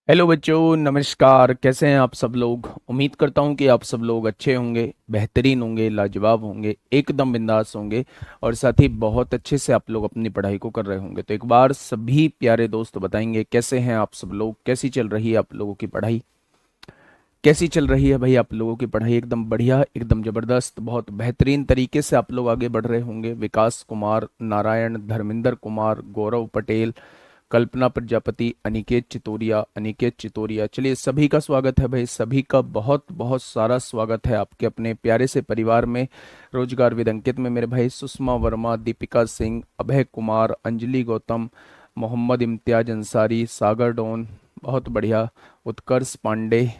Hello बच्चों, नमस्कार। कैसे हैं आप सब लोग। उम्मीद करता हूं कि आप सब लोग अच्छे होंगे, बेहतरीन होंगे, लाजवाब होंगे, एकदम बिंदास होंगे और साथ ही बहुत अच्छे से आप लोग अपनी पढ़ाई को कर रहे होंगे। तो एक बार सभी प्यारे दोस्त बताएंगे कैसे हैं आप सब लोग, कैसी चल रही है आप लोगों की पढ़ाई। कैसी चल रही है भाई आप लोगों की पढ़ाई। एकदम बढ़िया, एकदम ज़बरदस्त, बहुत बेहतरीन तरीके से आप लोग आगे बढ़ रहे होंगे। विकास कुमार, नारायण, धर्मेंद्र कुमार, गौरव पटेल, कल्पना प्रजापति, अनिकेत चितोरिया, चलिए सभी का स्वागत है भाई। सभी का बहुत बहुत सारा स्वागत है आपके अपने प्यारे से परिवार में, रोजगार विद अंकित में। मेरे भाई सुषमा वर्मा, दीपिका सिंह, अभय कुमार, अंजलि गौतम, मोहम्मद इम्तियाज अंसारी, सागर डॉन, बहुत बढ़िया, उत्कर्ष पांडे,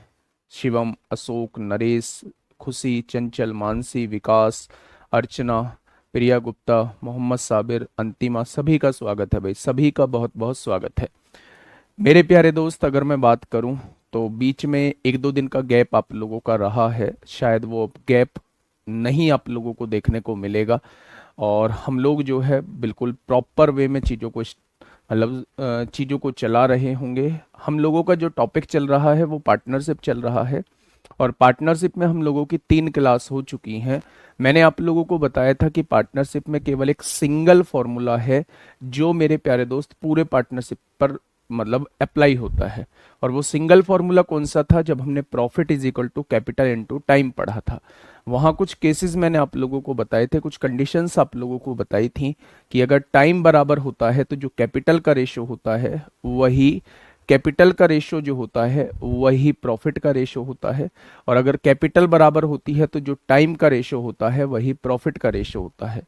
शिवम, अशोक, नरेश, खुशी, चंचल, मानसी, विकास, अर्चना, प्रिया गुप्ता, मोहम्मद साबिर, अंतिमा, सभी का स्वागत है भाई। सभी का बहुत बहुत स्वागत है मेरे प्यारे दोस्त। अगर मैं बात करूं तो बीच में एक दो दिन का गैप आप लोगों का रहा है, शायद वो गैप नहीं आप लोगों को देखने को मिलेगा। और हम लोग जो है बिल्कुल प्रॉपर वे में चीज़ों को मतलब चीज़ों को चला रहे होंगे। हम लोगों का जो टॉपिक चल रहा है वो पार्टनरशिप चल रहा है और पार्टनरशिप में हम लोगों की 3 क्लास हो चुकी हैं। मैंने आप लोगों को बताया था कि पार्टनरशिप में केवल एक सिंगल फॉर्मूला है जो मेरे प्यारे दोस्त पूरे पार्टनरशिप पर मतलब अप्लाई होता है। और वो सिंगल फॉर्मूला कौन सा था? जब हमने profit is equal to capital into time पढ़ा था, वहाँ कुछ केसेस मैंने आप लोगों को बताए थे, कुछ कंडीशंस आप लोगों को बताई थी कि अगर टाइम बराबर होता है तो जो कैपिटल का रेशो होता है वही कैपिटल का रेशो जो होता है वही प्रॉफिट का रेशो होता है। और अगर कैपिटल बराबर होती है तो जो टाइम का रेशो होता है वही प्रॉफिट का रेशो होता है।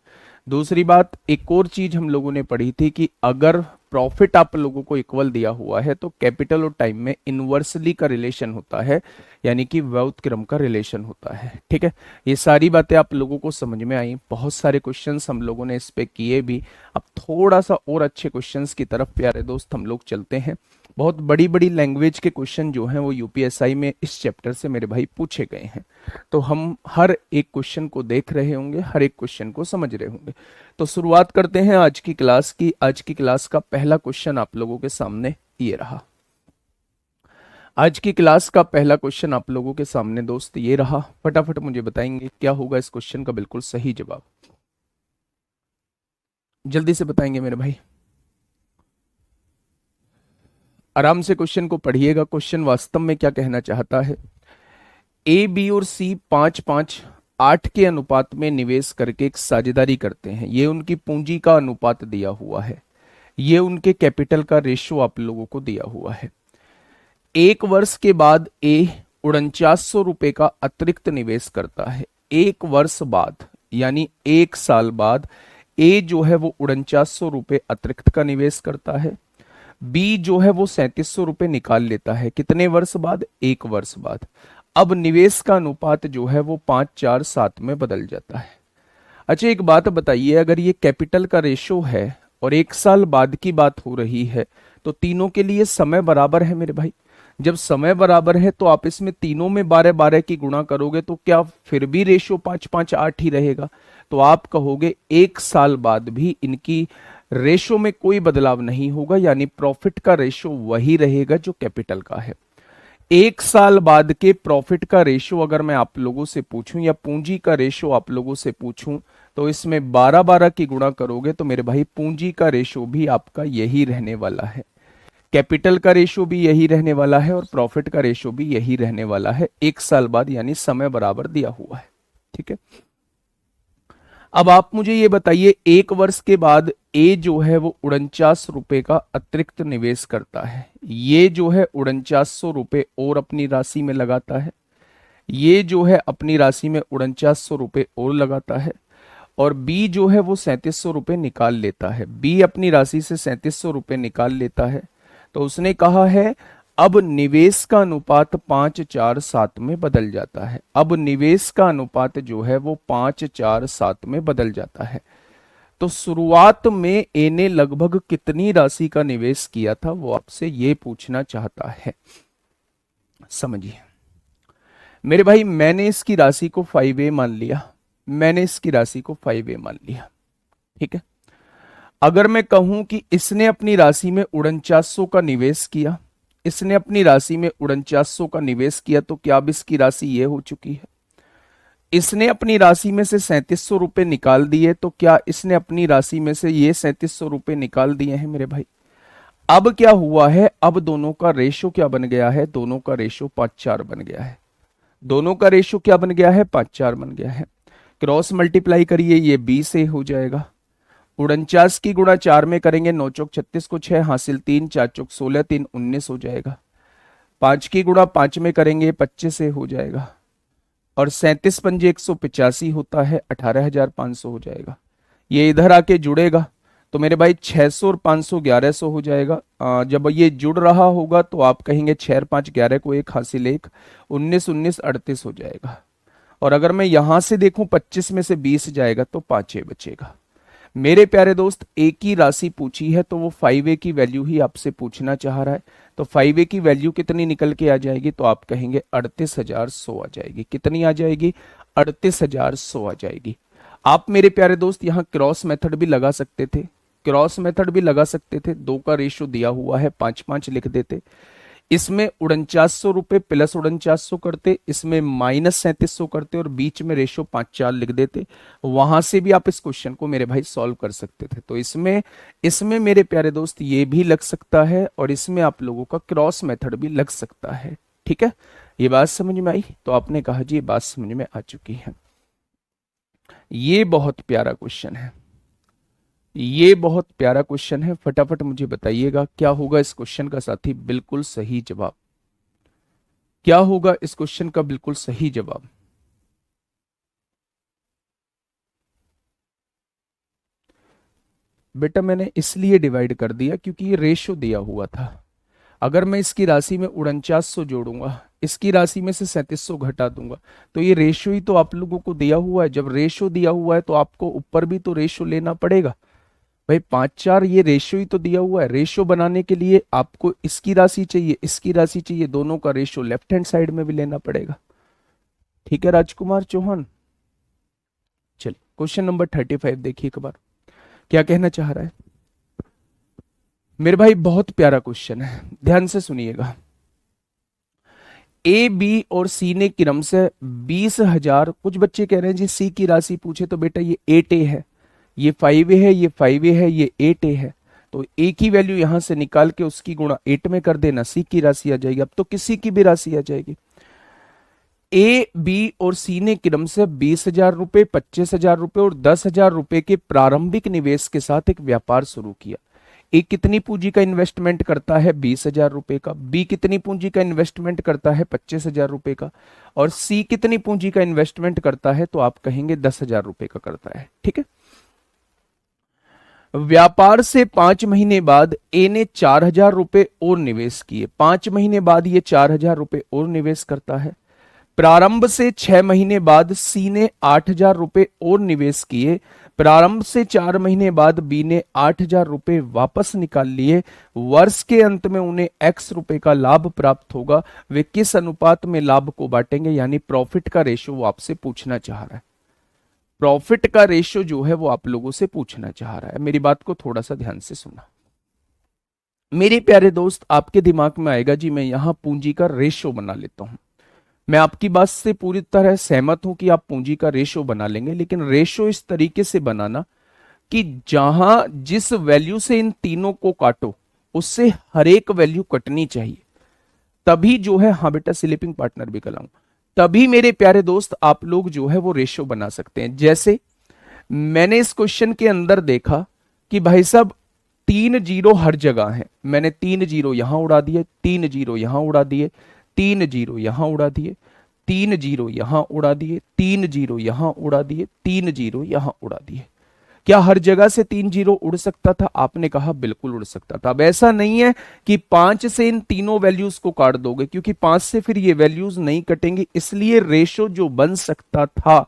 दूसरी बात, एक और चीज हम लोगों ने पढ़ी थी कि अगर प्रॉफिट आप लोगों को इक्वल दिया हुआ है तो कैपिटल और टाइम में इनवर्सली का रिलेशन होता है, यानी कि व्युत्क्रम का रिलेशन होता है। ठीक है, ये सारी बातें आप लोगों को समझ में आई। बहुत सारे क्वेश्चंस हम लोगों ने इस पे किए भी। अब थोड़ा सा और अच्छे क्वेश्चंस की तरफ प्यारे दोस्त हम लोग चलते हैं। बहुत बड़ी बड़ी लैंग्वेज के क्वेश्चन जो हैं वो यूपीएसआई में इस चैप्टर से मेरे भाई पूछे गए हैं। तो हम हर एक क्वेश्चन को देख रहे होंगे, हर एक क्वेश्चन को समझ रहे होंगे। तो शुरुआत करते हैं आज की क्लास की। आज की क्लास का पहला क्वेश्चन आप लोगों के सामने ये रहा। आज की क्लास का पहला क्वेश्चन आप लोगों के सामने दोस्त ये रहा। फटाफट मुझे बताएंगे क्या होगा इस क्वेश्चन का बिल्कुल सही जवाब। जल्दी से बताएंगे मेरे भाई, आराम से क्वेश्चन को पढ़िएगा। क्वेश्चन वास्तव में क्या कहना चाहता है? ए, बी और सी 5-5-8 के अनुपात में निवेश करके एक साझेदारी करते हैं। ये उनकी पूंजी का अनुपात दिया हुआ है, ये उनके कैपिटल का रेशो आप लोगों को दिया हुआ है। एक वर्ष के बाद ए 4900 रुपए का अतिरिक्त निवेश करता है। एक वर्ष बाद यानी 1 साल बाद ए जो है वो 4900 रुपए अतिरिक्त का निवेश करता है। बी जो है वो 3700 रुपए निकाल लेता है। कितने वर्ष बाद? 1 वर्ष बाद। अब निवेश का अनुपात जो है वो 5-4-7 में बदल जाता है। अच्छा, एक बात बताइए, अगर ये कैपिटल का रेशो है और 1 साल बाद की बात हो रही है तो तीनों के लिए समय बराबर है मेरे भाई। जब समय बराबर है तो आप इसमें तीनों में 12-12 की गुणा करोगे तो क्या फिर भी रेशो 5-5-8 ही रहेगा? तो आप कहोगे 1 साल बाद भी इनकी रेशो में कोई बदलाव नहीं होगा, यानी प्रॉफिट का रेशो वही रहेगा जो कैपिटल का है। 1 साल बाद के प्रॉफिट का रेशो अगर मैं आप लोगों से पूछूं या पूंजी का रेशो आप लोगों से पूछूं तो इसमें 12-12 की गुणा करोगे तो मेरे भाई पूंजी का रेशो भी आपका यही रहने वाला है, कैपिटल का रेशो भी यही रहने वाला है और प्रॉफिट का रेशो भी यही रहने वाला है 1 साल बाद, यानी समय बराबर दिया हुआ है। ठीक है, अब आप मुझे ये बताइए, 1 वर्ष के बाद ए जो है वो 49 रुपए का अतिरिक्त निवेश करता है। ये जो है 4900 रुपए और अपनी राशि में लगाता है। ये जो है अपनी राशि में 4900 रुपए और लगाता है। और बी जो है वो 3700 रुपए निकाल लेता है। बी अपनी राशि से 3700 रुपए निकाल लेता है। तो उसने कहा है अब निवेश का अनुपात 5-4-7 में बदल जाता है। अब निवेश का अनुपात जो है वो 5-4-7 में बदल जाता है। तो शुरुआत में ए ने लगभग कितनी राशि का निवेश किया था वो आपसे ये पूछना चाहता है। समझिए मेरे भाई, मैंने इसकी राशि को 5A मान लिया। मैंने इसकी राशि को 5A मान लिया। ठीक है, अगर मैं कहूं कि इसने अपनी राशि में 4900 का निवेश किया, इसने अपनी राशि में 4900 का निवेश किया, तो क्या अब इसकी राशि ये हो चुकी है। इसने अपनी राशि में से 3700 रुपए निकाल दिए, तो क्या इसने अपनी राशि में से ये 3700 रुपए निकाल दिए हैं मेरे भाई। अब क्या हुआ है, अब दोनों का रेशो क्या बन गया है, दोनों का रेशो 5-4 बन गया है। दोनों का रेशो क्या बन गया है, 5-4 बन गया है। क्रॉस मल्टीप्लाई करिए, ये 20 से हो जाएगा। 49 की गुणा 4 में करेंगे, 9 चौक 36 को 6 हासिल 3, 4 चौक 16, 3 19 हो जाएगा। 5 की गुणा 5 में करेंगे, 25 से हो जाएगा। और 37 पंजे 185 होता है, 18,500 हो जाएगा। ये इधर आके जुड़ेगा तो मेरे भाई 600 और 500 1100 हो जाएगा। जब ये जुड़ रहा होगा तो आप कहेंगे 6 और 5 11 को 1 हासिल 1, 19 19 38 हो जाएगा। और अगर मैं यहां से देखूं 25 में से 20 जाएगा तो 5 बचेगा। मेरे प्यारे दोस्त, ए की राशि पूछी है तो वो 5a की वैल्यू ही आपसे पूछना चाह रहा है। तो 5a की वैल्यू कितनी निकल के आ जाएगी, तो आप कहेंगे 38,100 आ जाएगी। कितनी आ जाएगी, 38,100 आ जाएगी। आप मेरे प्यारे दोस्त यहाँ क्रॉस मेथड भी लगा सकते थे, क्रॉस मेथड भी लगा सकते थे। 2 का रेशो दिया हुआ है, 5-5 लिख देते। इसमें 4900 रुपए प्लस 4900 करते, इसमें माइनस 3700 करते और बीच में रेशो 5-4 लिख देते। वहां से भी आप इस क्वेश्चन को मेरे भाई सॉल्व कर सकते थे। तो इसमें मेरे प्यारे दोस्त ये भी लग सकता है और इसमें आप लोगों का क्रॉस मेथड भी लग सकता है। ठीक है, ये बात समझ में आई। तो आपने कहा जी ये बात समझ में आ चुकी है। ये बहुत प्यारा क्वेश्चन है, ये बहुत प्यारा क्वेश्चन है। फटाफट मुझे बताइएगा क्या होगा इस क्वेश्चन का साथी बिल्कुल सही जवाब, क्या होगा इस क्वेश्चन का बिल्कुल सही जवाब। बेटा मैंने इसलिए डिवाइड कर दिया क्योंकि ये रेशो दिया हुआ था। अगर मैं इसकी राशि में 4900 जोड़ूंगा, इसकी राशि में से 3700 घटा दूंगा, तो ये रेशो ही तो आप लोगों को दिया हुआ है। जब रेशो दिया हुआ है तो आपको ऊपर भी तो रेशो लेना पड़ेगा भाई। 5-4 ये रेशो ही तो दिया हुआ है। रेशो बनाने के लिए आपको इसकी राशि चाहिए, इसकी राशि चाहिए, दोनों का रेशो लेफ्ट हैंड साइड में भी लेना पड़ेगा। ठीक है राजकुमार चौहान। चलिए क्वेश्चन नंबर 35 देखिए एक बार क्या कहना चाह रहा है मेरे भाई। बहुत प्यारा क्वेश्चन है, ध्यान से सुनिएगा। ए बी और सी ने क्रम से 20,000, कुछ बच्चे कह रहे हैं जी सी की राशि पूछे, तो बेटा ये 8a है, ये 5a है, ये 5a है, ये 8a है। तो a की वैल्यू यहां से निकाल के उसकी गुणा 8 में कर देना, सी की राशि आ जाएगी। अब तो किसी की भी राशि आ जाएगी। ए बी और सी ने क्रम से 20,000 रुपए, 25,000 रुपए और 10,000 रुपए के प्रारंभिक निवेश के साथ एक व्यापार शुरू किया। ए कितनी पूंजी का इन्वेस्टमेंट करता है, 20,000 रुपए का। बी कितनी पूंजी का इन्वेस्टमेंट करता है, 25,000 रुपए का। और सी कितनी पूंजी का इन्वेस्टमेंट करता है, तो आप कहेंगे 10,000 रुपए का करता है। ठीक है, व्यापार से 5 महीने बाद ए ने 4,000 रुपए और निवेश किए। 5 महीने बाद ये 4,000 रुपए और निवेश करता है। प्रारंभ से 6 महीने बाद सी ने 8,000 रुपए और निवेश किए। प्रारंभ से 4 महीने बाद बी ने 8,000 रुपए वापस निकाल लिए। वर्ष के अंत में उन्हें x रुपए का लाभ प्राप्त होगा। वे किस अनुपात में लाभ को बांटेंगे, यानी प्रॉफिट का रेशो वो आपसे पूछना चाह रहा है। प्रॉफिट का रेशो जो है वो आप लोगों से पूछना चाह रहा है। मेरी बात को थोड़ा सा ध्यान से सुना मेरे प्यारे दोस्त। आपके दिमाग में आएगा जी मैं यहां पूंजी का रेशो बना लेता हूं। मैं आपकी बात से पूरी तरह सहमत हूं कि आप पूंजी का रेशो बना लेंगे, लेकिन रेशो इस तरीके से बनाना कि जहां जिस वैल्यू से इन तीनों को काटो उससे हर एक वैल्यू कटनी चाहिए, तभी जो है, हाँ बेटा स्लीपिंग पार्टनर भी कराऊं, तभी मेरे प्यारे दोस्त आप लोग जो है वो रेशो बना सकते हैं। जैसे मैंने इस क्वेश्चन के अंदर देखा कि भाई साहब 3 जीरो हर जगह है। मैंने 3 जीरो यहां उड़ा दिए, 3 जीरो यहां उड़ा दिए, 3 जीरो यहां उड़ा दिए, 3 जीरो यहां उड़ा दिए, 3 जीरो यहां उड़ा दिए, 3 जीरो यहां उड़ा दिए। क्या हर जगह से 3 जीरो उड़ सकता था? आपने कहा बिल्कुल उड़ सकता था। अब ऐसा नहीं है कि 5 से इन तीनों वैल्यूज को काट दोगे, क्योंकि 5 से फिर ये वैल्यूज नहीं कटेंगी। इसलिए रेशो जो बन सकता था,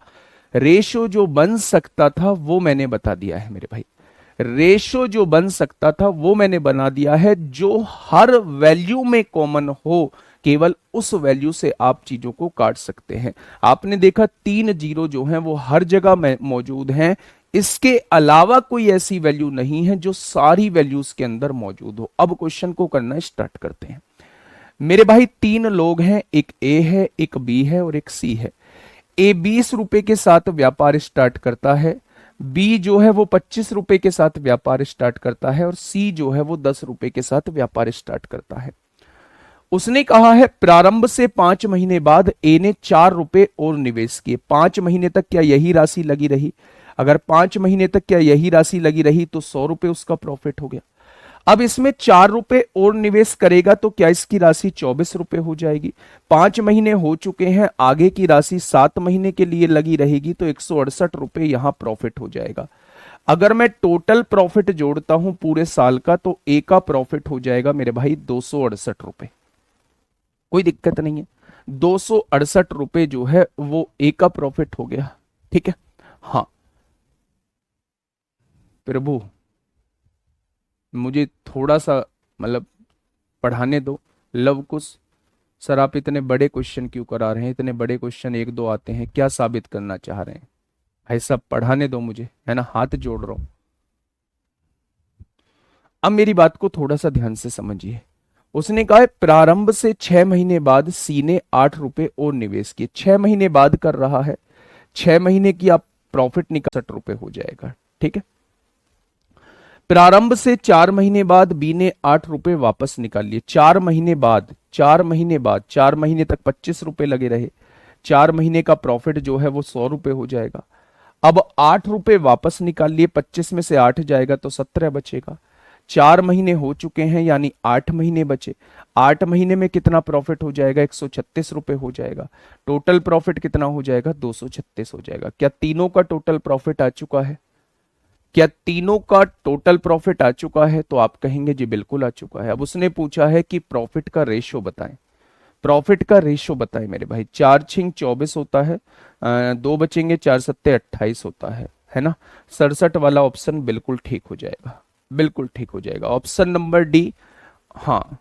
रेशो जो बन सकता था वो मैंने बता दिया है मेरे भाई। रेशो जो बन सकता था वो मैंने बना दिया है। जो हर वैल्यू में कॉमन हो, केवल उस वैल्यू से आप चीजों को काट सकते हैं। आपने देखा 3 जीरो जो हैं वो हर जगह में मौजूद हैं। इसके अलावा कोई ऐसी वैल्यू नहीं है जो सारी वैल्यूज के अंदर मौजूद हो। अब क्वेश्चन को करना स्टार्ट करते हैं। मेरे भाई तीन लोग हैं, एक ए है, एक बी है और एक सी है। ए 20 रुपए के साथ व्यापार स्टार्ट करता है, बी जो है वो 25 रुपए के साथ व्यापार स्टार्ट करता है और सी जो है वो 10 रुपए के साथ व्यापार स्टार्ट करता है। उसने कहा है प्रारंभ से 5 महीने बाद ए ने 4 रुपए और निवेश किए। 5 महीने तक क्या यही राशि लगी रही? अगर 5 महीने तक क्या यही राशि लगी रही तो 100 रुपए उसका प्रॉफिट हो गया। अब इसमें 4 रुपए और निवेश करेगा तो क्या इसकी राशि 24 रुपए हो जाएगी। 5 महीने हो चुके हैं, आगे की राशि 7 महीने के लिए लगी रहेगी तो 168 रुपए यहां प्रॉफिट हो जाएगा। अगर मैं टोटल प्रॉफिट जोड़ता हूं पूरे साल का तो ए का प्रॉफिट हो जाएगा मेरे भाई 268 रुपए। कोई दिक्कत नहीं है, 268 रुपए जो है वो ए का प्रॉफिट हो गया। ठीक है, हाँ प्रभु मुझे थोड़ा सा मतलब पढ़ाने दो। लव कुश सर आप इतने बड़े क्वेश्चन क्यों करा रहे हैं? इतने बड़े क्वेश्चन एक दो आते हैं, क्या साबित करना चाह रहे हैं? भाई साहब पढ़ाने दो मुझे, है ना, हाथ जोड़ रहा हूं। अब मेरी बात को थोड़ा सा ध्यान से समझिए। उसने कहा है प्रारंभ से 6 महीने बाद सी ने 8 रुपए और निवेश किए। 6 महीने बाद कर रहा है, 6 महीने की आप प्रॉफिट निकाल 60 रुपए हो जाएगा। ठीक है, प्रारंभ से 4 महीने बाद बी ने 8 रुपए वापस निकाल लिए। 4 महीने बाद, 4 महीने तक 25 रुपए लगे रहे, 4 महीने का प्रॉफिट जो है वो 100 रुपए हो जाएगा। अब 8 रुपए वापस निकाल लिए, 25 में से 8 जाएगा तो 17 बचेगा। 4 महीने हो चुके हैं यानी 8 महीने बचे। 8 महीने में कितना प्रॉफिट हो जाएगा? 136 रुपए हो जाएगा। टोटल प्रॉफिट कितना हो जाएगा? 236 हो जाएगा। क्या तीनों का टोटल प्रॉफिट आ चुका है? क्या तीनों का टोटल प्रॉफिट आ चुका है? तो आप कहेंगे जी बिल्कुल आ चुका है। अब उसने पूछा है कि प्रॉफिट का रेशो बताएं। प्रॉफिट का रेशो बताएं मेरे भाई। 4×6 = 24 होता है, 2 बचेंगे, 4×7 = 28 होता है ना। 67 वाला ऑप्शन बिल्कुल ठीक हो जाएगा, बिल्कुल ठीक हो जाएगा। ऑप्शन नंबर डी, हाँ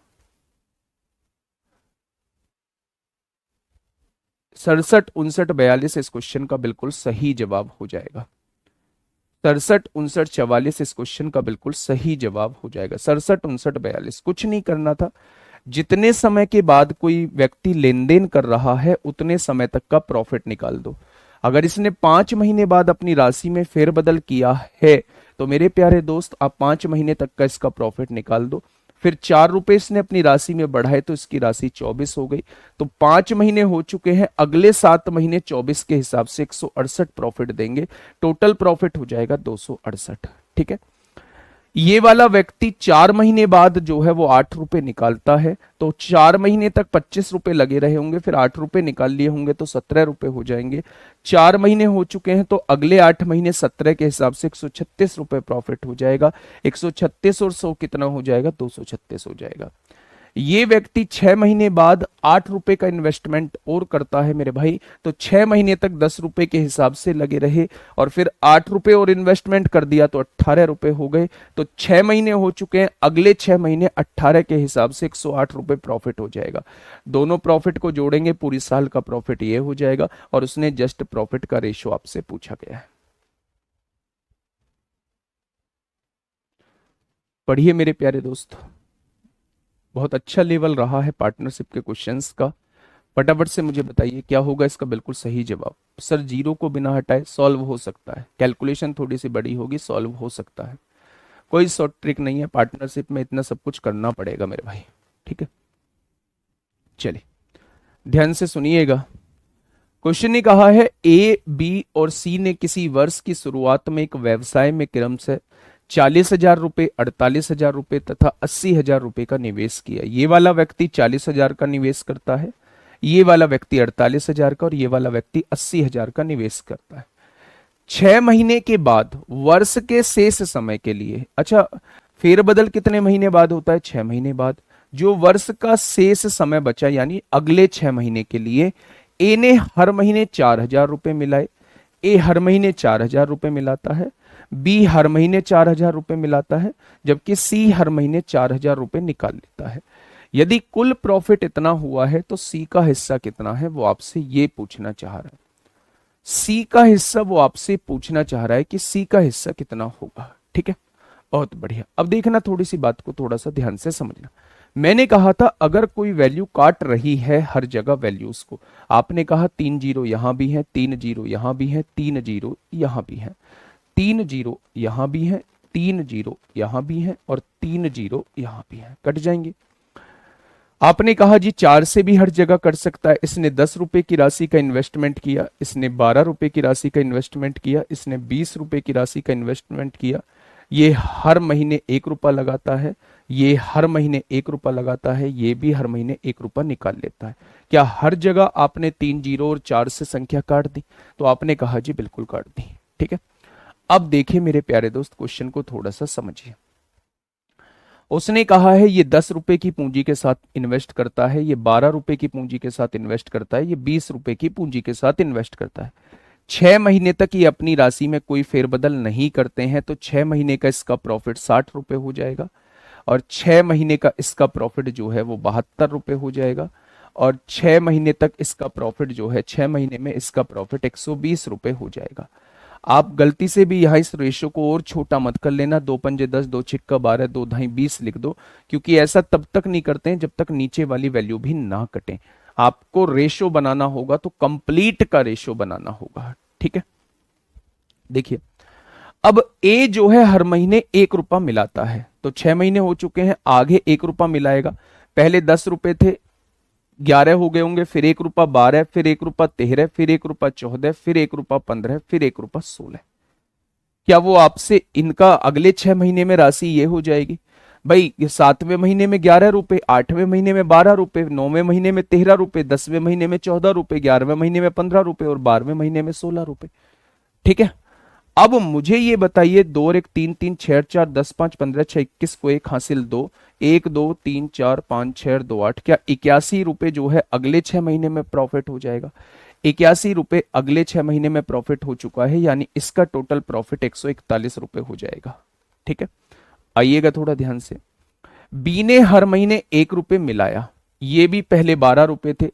67, 59, 42 इस क्वेश्चन का बिल्कुल सही जवाब हो जाएगा। 67, 59, 44 इस क्वेश्चन का बिल्कुल सही जवाब हो जाएगा। 67, 59, 42 कुछ नहीं करना था। जितने समय के बाद कोई व्यक्ति लेन देन कर रहा है उतने समय तक का प्रॉफिट निकाल दो। अगर इसने 5 महीने बाद अपनी राशि में फेरबदल किया है तो मेरे प्यारे दोस्त आप 5 महीने तक का इसका प्रॉफिट निकाल दो। फिर 4 रुपए इसने अपनी राशि में बढ़ाए तो इसकी राशि 24 हो गई। तो 5 महीने हो चुके हैं, अगले 7 महीने 24 के हिसाब से 168 प्रॉफिट देंगे। टोटल प्रॉफिट हो जाएगा 268। ठीक है, ये वाला व्यक्ति 4 महीने बाद जो है वो 8 रुपए निकालता है तो 4 महीने तक 25 रुपए लगे रहे होंगे, फिर 8 रुपए निकाल लिए होंगे तो 17 रुपए हो जाएंगे। 4 महीने हो चुके हैं तो अगले 8 महीने 17 के हिसाब से 136 रुपए प्रॉफिट हो जाएगा। 136 और 100 कितना हो जाएगा? 236 हो जाएगा। ये व्यक्ति 6 महीने बाद 8 रुपए का इन्वेस्टमेंट और करता है मेरे भाई, तो 6 महीने तक 10 रुपए के हिसाब से लगे रहे और फिर 8 रुपए और इन्वेस्टमेंट कर दिया तो 18 रुपए हो गए। तो 6 महीने हो चुके हैं, अगले 6 महीने 18 के हिसाब से 108 रुपए प्रॉफिट हो जाएगा। दोनों प्रॉफिट को जोड़ेंगे पूरी साल का प्रॉफिट ये हो जाएगा। और उसने जस्ट प्रॉफिट का रेशो आपसे पूछा गया है। पढ़िए मेरे प्यारे दोस्त, बहुत अच्छा लेवल रहा है पार्टनरशिप के क्वेश्चंस का। फटाफट से मुझे बताइए क्या होगा इसका बिल्कुल सही जवाब। सर जीरो को बिना हटाए सॉल्व हो सकता है, कैलकुलेशन थोड़ी सी बड़ी होगी, सॉल्व हो सकता है, कोई शॉर्ट ट्रिक नहीं है। पार्टनरशिप में इतना सब कुछ करना पड़ेगा मेरे भाई। ठीक है, चलिए ध्यान से सुनिएगा। क्वेश्चन ने कहा है ए, बी और सी ने किसी वर्ष की शुरुआत में एक व्यवसाय में क्रम से 40,000 रुपए, 48,000 रुपए तथा 80,000 रुपए का निवेश किया। ये वाला व्यक्ति 40,000 का निवेश करता है, ये वाला व्यक्ति 48,000 का और ये वाला व्यक्ति 80,000 का निवेश करता है। 6 महीने के बाद वर्ष के शेष समय के लिए, अच्छा फेरबदल कितने महीने बाद होता है? 6 महीने बाद। जो वर्ष का शेष समय बचा यानी अगले 6 महीने के लिए ए ने हर महीने 4,000 रुपए मिलाए। ए हर महीने 4,000 रुपए मिलाता है, बी हर महीने 4,000 रुपए मिलाता है, जबकि सी हर महीने 4,000 रुपए निकाल लेता है। यदि कुल प्रॉफिट इतना हुआ है तो सी का हिस्सा कितना है वो आपसे ये पूछना चाह रहा है। सी का हिस्सा वो आपसे पूछना चाह रहा है कि सी का हिस्सा कितना होगा। ठीक है, बहुत बढ़िया। अब देखना थोड़ी सी बात को थोड़ा सा ध्यान से समझना। मैंने कहा था अगर कोई वैल्यू काट रही है हर जगह वैल्यूज को, आपने कहा 3 जीरो यहां भी है, 3 जीरो यहां भी है, 3 जीरो यहां भी है, 3 जीरो यहां भी है, 3 जीरो यहां भी है और 3 जीरो यहां भी है, कट जाएंगे। आपने कहा जी 4 से भी हर जगह कट सकता है। इसने 10 रुपए की राशि का इन्वेस्टमेंट किया, इसने 12 रुपए की राशि का इन्वेस्टमेंट किया, इसने 20 रुपए की राशि का इन्वेस्टमेंट किया। ये हर महीने 1 रुपया लगाता है, ये हर महीने 1 रुपया लगाता है, ये भी हर महीने 1 रुपया निकाल लेता है। क्या हर जगह आपने 3 जीरो और 4 से संख्या काट दी? तो आपने कहा जी बिल्कुल काट दी। ठीक है, अब देखिए मेरे प्यारे दोस्त, क्वेश्चन को थोड़ा सा समझिए। उसने कहा है ये 10 रुपए की पूंजी के साथ इन्वेस्ट करता है, ये 12 रुपए की पूंजी के साथ इन्वेस्ट करता है, ये 20 रुपए की पूंजी के साथ इन्वेस्ट करता है। 6 महीने तक ये अपनी राशि में कोई फेरबदल नहीं करते हैं, तो 6 महीने का इसका प्रॉफिट 60 रुपए हो जाएगा और 6 महीने का इसका प्रॉफिट जो है वो 72 रुपए हो जाएगा और 6 महीने तक इसका प्रॉफिट जो है 6 महीने में इसका प्रॉफिट 120 रुपए हो जाएगा। आप गलती से भी यहाँ इस रेशो को और छोटा मत कर लेना, 2 पंजे 10, 2 छिक्का 12, 2 ढाई 20 लिख दो, क्योंकि ऐसा तब तक नहीं करते हैं जब तक नीचे वाली वैल्यू भी ना कटे। आपको रेशो बनाना होगा तो कंप्लीट का रेशो बनाना होगा। ठीक है, देखिए अब ए जो है हर महीने 1 रुपया मिलाता है, तो 6 महीने हो चुके हैं, आगे 1 रुपया मिलाएगा। पहले 10 रुपए थे, 11 हो गए होंगे, फिर 1 रुपया 12, फिर 1 रुपया 13, फिर 1 रुपया 14, फिर 1 रुपया 15, फिर 1 रुपया 16। क्या वो आपसे इनका अगले 6 महीने में राशि ये हो जाएगी? भाई ये 7वें महीने में 11 रुपए, 8वें महीने में 12 रुपए, 9वें महीने में 13 रुपए, 10वें महीने में 14 रुपए, 11वें महीने में 15 रुपए और 12वें महीने में 16 रुपए। ठीक है, अब मुझे ये बताइए 2 और 1 3, 3 6 4 10 5 15 6 21 को 1 हासिल 2, 1 2 3 4 5 6 2 8, क्या 81 रुपए जो है अगले 6 महीने में प्रॉफिट हो जाएगा? 81 रुपए अगले 6 महीने में प्रॉफिट हो चुका है, यानी इसका टोटल प्रॉफिट 141 रुपए हो जाएगा। ठीक है, आइएगा थोड़ा ध्यान से। बी ने हर महीने 1 रुपए मिलाया, ये भी पहले 12 रुपए थे,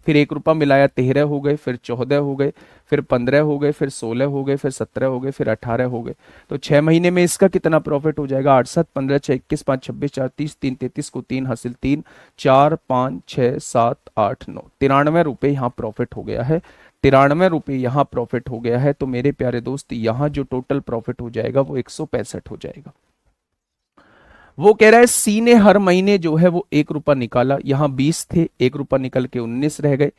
फिर 1 रुपया मिलाया 13 हो गए, फिर 14 हो गए, फिर 15 हो गए, फिर 16 हो गए, फिर 17 हो गए, फिर 18 हो गए। तो 6 महीने में इसका कितना प्रॉफिट हो जाएगा? 8 7 15 6 21 5 26 4 30 3 33 को 3 हासिल 3 4 5 6 7 8 9, 93 रुपए यहाँ प्रॉफिट हो गया है। 93 रुपए यहाँ प्रॉफिट हो गया है। तो मेरे प्यारे दोस्त यहाँ जो टोटल प्रॉफिट हो जाएगा वो 165 हो जाएगा। वो कह रहा है सी ने हर महीने जो है वो 1 रुपया निकाला, यहाँ 20 थे, 1 रुपया निकल के 19 रह गए,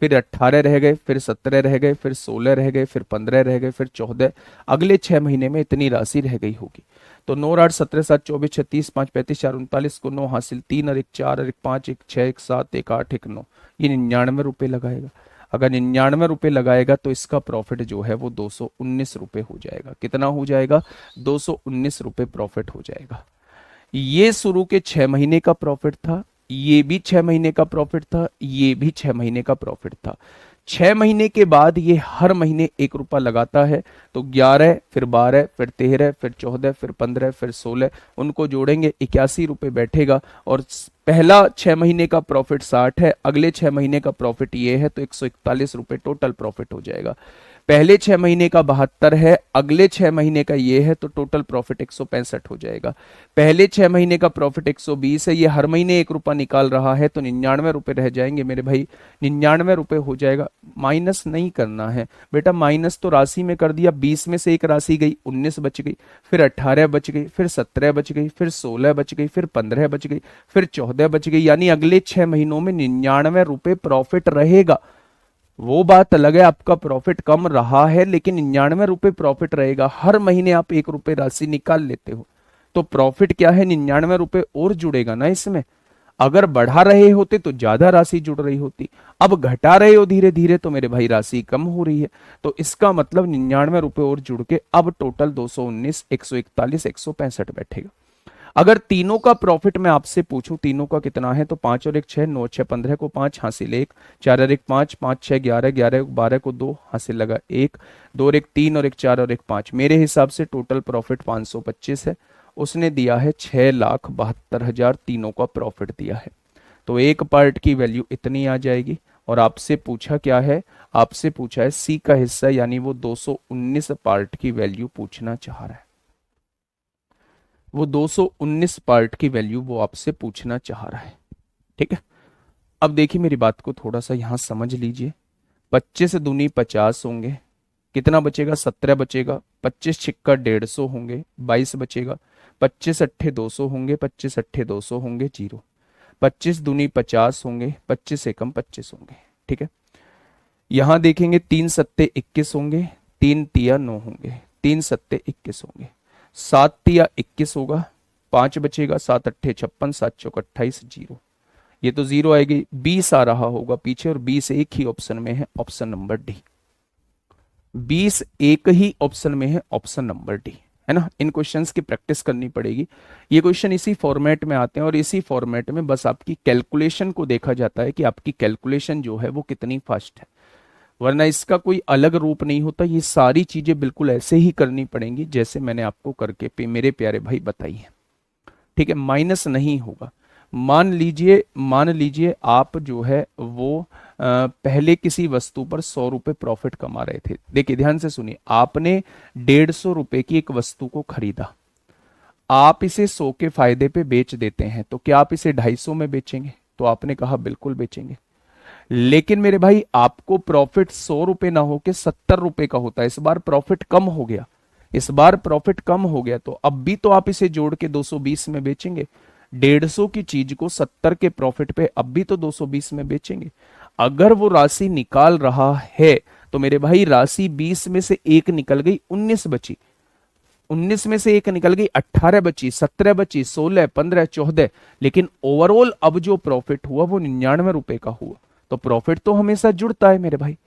फिर 18 रह गए, फिर 17 रह गए, फिर 16 रह गए, फिर 15 रह गए, फिर 14। अगले 6 महीने में इतनी राशि रह गई होगी। तो 9 8 17 7 24 36 5 35 4 39 को 9 हासिल 3 और 1 4 और 1 5 1 6 1 7 1 8 1 9, ये 99 रुपए लगाएगा। अगर 99 रुपए लगाएगा तो इसका प्रॉफिट जो है वो 219 रुपए हो जाएगा। कितना हो जाएगा? 219 रुपए प्रॉफिट हो जाएगा। ये शुरू के 6 महीने का प्रॉफिट था, ये भी 6 महीने का प्रॉफिट था, ये भी 6 महीने का प्रॉफिट था। 6 महीने के बाद ये हर महीने 1 रुपया लगाता है, तो 11 फिर 12 फिर 13 फिर 14 फिर 15 फिर 16, उनको जोड़ेंगे 81 रुपए बैठेगा। और पहला 6 महीने का प्रॉफिट 60 है, अगले 6 महीने का प्रॉफिट ये है, तो 141 रुपए टोटल प्रॉफिट हो जाएगा। पहले 6 महीने का 72 है, अगले 6 महीने का ये है, तो टोटल प्रॉफिट 165 हो जाएगा। पहले 6 महीने का प्रॉफिट 120 है, ये हर महीने 1 रुपया निकाल रहा है, तो 99 रुपए रह जाएंगे मेरे भाई, 99 रुपए हो जाएगा। माइनस नहीं करना है बेटा, माइनस तो राशि में कर दिया, 20 में से एक राशि गई, 19 बच गई, फिर 18 बच गई, फिर 17 बच गई, फिर 16 बच गई, फिर 15 बच गई, फिर 14 बच गई, यानी अगले 6 महीनों में 99 रुपए प्रॉफिट रहेगा। वो बात अलग है आपका प्रॉफिट कम रहा है, लेकिन 99 रुपए प्रॉफिट रहेगा। हर महीने आप 1 रुपए राशि निकाल लेते हो, तो प्रॉफिट क्या है? 99 रुपए और जुड़ेगा ना इसमें। अगर बढ़ा रहे होते तो ज्यादा राशि जुड़ रही होती, अब घटा रहे हो धीरे धीरे तो मेरे भाई राशि कम हो रही है। तो इसका मतलब 99 रुपए और जुड़ के अब टोटल 219 141 165 बैठेगा। अगर तीनों का प्रॉफिट मैं आपसे पूछूं तीनों का कितना है, तो 5 और 1 6, 9 6 15 को 5 हासिल 1, 4 और 1 5, 5 6 11, 11 12 को 2 हासिल लगा 1, 2 और 1 3 और 1 4 और 1 5। मेरे हिसाब से टोटल प्रॉफिट 525 है। उसने दिया है 6,72,000, तीनों का प्रॉफिट दिया है। तो एक पार्ट की वैल्यू इतनी आ जाएगी। और आपसे पूछा क्या है? आपसे पूछा है सी का हिस्सा, यानी वो 219 पार्ट की वैल्यू पूछना चाह रहा है। वो 219 पार्ट की वैल्यू वो आपसे पूछना चाह रहा है। ठीक है, अब देखिए मेरी बात को थोड़ा सा यहां समझ लीजिए। 25 दूनी 50 होंगे, कितना बचेगा? 17 बचेगा। 25 छिक्का 150 होंगे, 22 बचेगा। 25 अट्ठे 200 होंगे, 25 अट्ठे 200 होंगे, 0। 25 दूनी 50 होंगे, 25 एकम 25 होंगे। ठीक है, यहां देखेंगे 3 सत्ते 21 होंगे, 3 तिया 9 होंगे, 3 सत्ते 21 होंगे, 7 तिया 21 होगा, 5 बचेगा, 7 अट्ठे 56, 7 चौक 28, 0। ये तो 0 आएगी, 20 आ रहा होगा पीछे, और 20 एक ही ऑप्शन में है, ऑप्शन नंबर डी। 20 एक ही ऑप्शन में है, ऑप्शन नंबर डी, है ना। इन क्वेश्चंस की प्रैक्टिस करनी पड़ेगी। ये क्वेश्चन इसी फॉर्मेट में आते हैं, और इसी फॉर्मेट में बस आपकी कैलकुलेशन को देखा जाता है कि आपकी कैलकुलेशन जो है वो कितनी फास्ट है, वरना इसका कोई अलग रूप नहीं होता। ये सारी चीजें बिल्कुल ऐसे ही करनी पड़ेंगी जैसे मैंने आपको करके मेरे प्यारे भाई बताई है। ठीक है, माइनस नहीं होगा। मान लीजिए आप जो है वो पहले किसी वस्तु पर 100 रुपए प्रॉफिट कमा रहे थे। देखिए ध्यान से सुनिए, आपने 150 रुपए की एक वस्तु को खरीदा, आप इसे 100 के फायदे पे बेच देते हैं, तो क्या आप इसे 250 में बेचेंगे? तो आपने कहा बिल्कुल बेचेंगे। लेकिन मेरे भाई आपको प्रॉफिट 100 रुपए ना होके 70 रुपए का होता है, इस बार प्रॉफिट कम हो गया, इस बार प्रॉफिट कम हो गया, तो अब भी तो आप इसे जोड़ के 220 में बेचेंगे। 150 की चीज को 70 के प्रॉफिट पे अब भी तो 220 में बेचेंगे। अगर वो राशि निकाल रहा है तो मेरे भाई राशि 20 में से एक निकल गई, 19 बची, 19 में से एक निकल गई, 18 बची, 17 बची, 16, 15, 14, लेकिन ओवरऑल अब जो प्रॉफिट हुआ वो 99 रुपए का हुआ। तो प्रॉफिट तो हमेशा जुड़ता है मेरे भाई।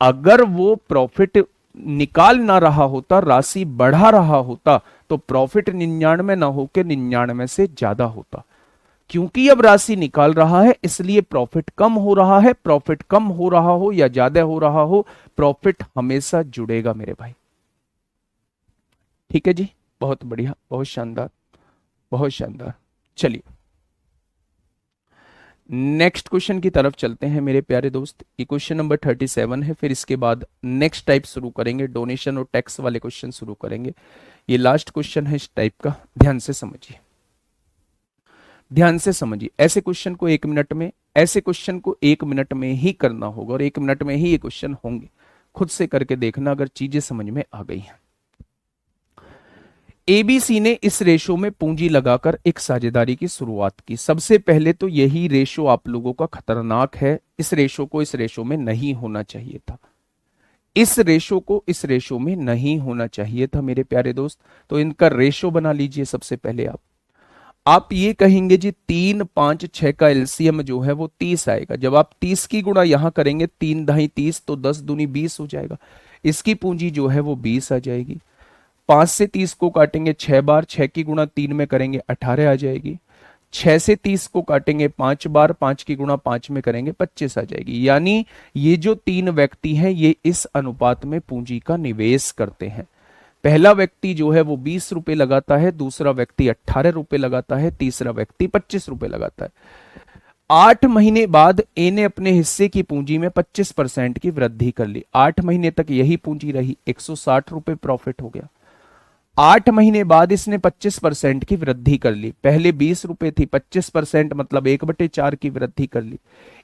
अगर वो प्रॉफिट निकाल ना रहा होता, राशि बढ़ा रहा होता, तो प्रॉफिट 99 ना होकर 99 से ज्यादा होता। क्योंकि अब राशि निकाल रहा है इसलिए प्रॉफिट कम हो रहा है। प्रॉफिट कम हो रहा हो या ज्यादा हो रहा हो, प्रॉफिट हमेशा जुड़ेगा मेरे भाई। ठीक है जी, बहुत बढ़िया, बहुत शानदार, बहुत शानदार। चलिए नेक्स्ट क्वेश्चन की तरफ चलते हैं मेरे प्यारे दोस्त। ये क्वेश्चन नंबर 37 है, फिर इसके बाद नेक्स्ट टाइप शुरू करेंगे, डोनेशन और टैक्स वाले क्वेश्चन शुरू करेंगे। ये लास्ट क्वेश्चन है इस टाइप का, ध्यान से समझिए, ध्यान से समझिए। ऐसे क्वेश्चन को 1 मिनट में, ऐसे क्वेश्चन को 1 मिनट में ही करना होगा, और 1 मिनट में ही ये क्वेश्चन होंगे। खुद से करके देखना अगर चीजें समझ में आ गई हैं। एबीसी ने इस रेशो में पूंजी लगाकर एक साझेदारी की शुरुआत की। सबसे पहले तो यही रेशो आप लोगों का खतरनाक है। इस रेशो को इस रेशो में नहीं होना चाहिए था, इस रेशो को इस रेशो में नहीं होना चाहिए था मेरे प्यारे दोस्त। तो इनका रेशो बना लीजिए। सबसे पहले आप ये कहेंगे जी 3, 5, 6 का एलसीएम जो है वो 30 आएगा। जब आप 30 की गुणा यहां करेंगे, 3 दही 30, तो 10 दूनी 20 हो जाएगा। इसकी पूंजी जो है वो 20 आ जाएगी। 5 से 30 को काटेंगे 6 बार, 6 की गुणा 3 में करेंगे 18 आ जाएगी। 6 से 30 को काटेंगे 5 बार, 5 की गुणा 5 में करेंगे 25 आ जाएगी। यानी ये जो 3 व्यक्ति हैं ये इस अनुपात में पूंजी का निवेश करते हैं। पहला व्यक्ति जो है वो 20 रुपए लगाता है, दूसरा व्यक्ति 18 रुपए लगाता है, तीसरा व्यक्ति 25 रुपए लगाता है। 8 महीने बाद ए ने अपने हिस्से की पूंजी में 25% की वृद्धि कर ली। 8 महीने तक यही पूंजी रही, 160 रुपए प्रॉफिट हो गया। 8 महीने बाद इसने 25% की वृद्धि कर ली। पहले 20 रुपए थी, 25% मतलब 1/4 की वृद्धि कर ली।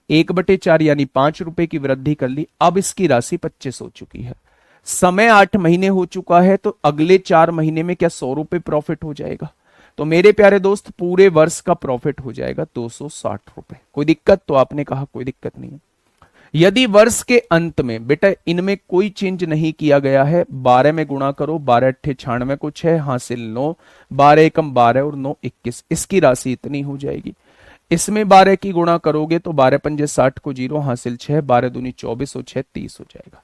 1/4 यानी 5 रुपए की वृद्धि कर ली। अब इसकी राशि 25 हो चुकी है। समय 8 महीने हो चुका है, तो अगले 4 महीने में क्या 100 रुपए प्रॉफिट हो जाएगा? तो मेरे प्यारे दोस्त पूरे वर्ष का प्रॉफिट हो जाएगा 260 रुपए। कोई दिक्कत? तो आपने कहा कोई दिक्कत नहीं है। यदि वर्ष के अंत में, बेटा इनमें कोई चेंज नहीं किया गया है, 12 में गुणा करो, 12 अट्ठे 96 को 6 हासिल 9, 12 एकम 12 और 9 21, इसकी राशि इतनी हो जाएगी। इसमें 12 की गुणा करोगे तो 12 पंजे 60 को 0 हासिल 6, 12 दूनी 24 और 6 30 हो जाएगा।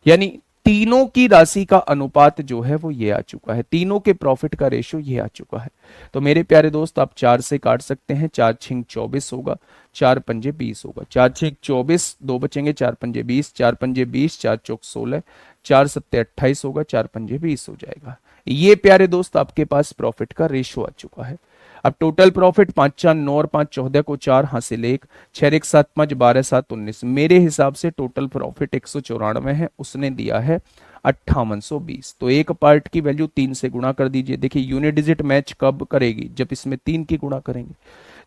यानी तीनों की राशि का अनुपात जो है वो ये आ चुका है, तीनों के प्रॉफिट का रेशियो ये आ चुका है। तो मेरे प्यारे दोस्त आप 4 से काट सकते हैं, 4 छिंग 24 होगा, 4 पंजे 20 होगा, 4 छिंग 24, 2 बचेंगे, 4 पंजे 20, 4 पंजे 20, 4 चौक 16, 4 सत्ते 28 होगा, 4 पंजे 20 हो जाएगा। ये प्यारे दोस्त आपके पास प्रॉफिट का रेशियो आ चुका है। अब टोटल प्रॉफिट 5 4 9 और 5 14 को 4 हासिल 1, 6 1 7 5 12 7 19। मेरे हिसाब से टोटल प्रॉफिट 194 है, उसने दिया है 5820। तो एक पार्ट की वैल्यू 3 से गुणा कर दीजिए। देखिए यूनिट डिजिट मैच कब करेगी, जब इसमें 3 की गुणा करेंगे।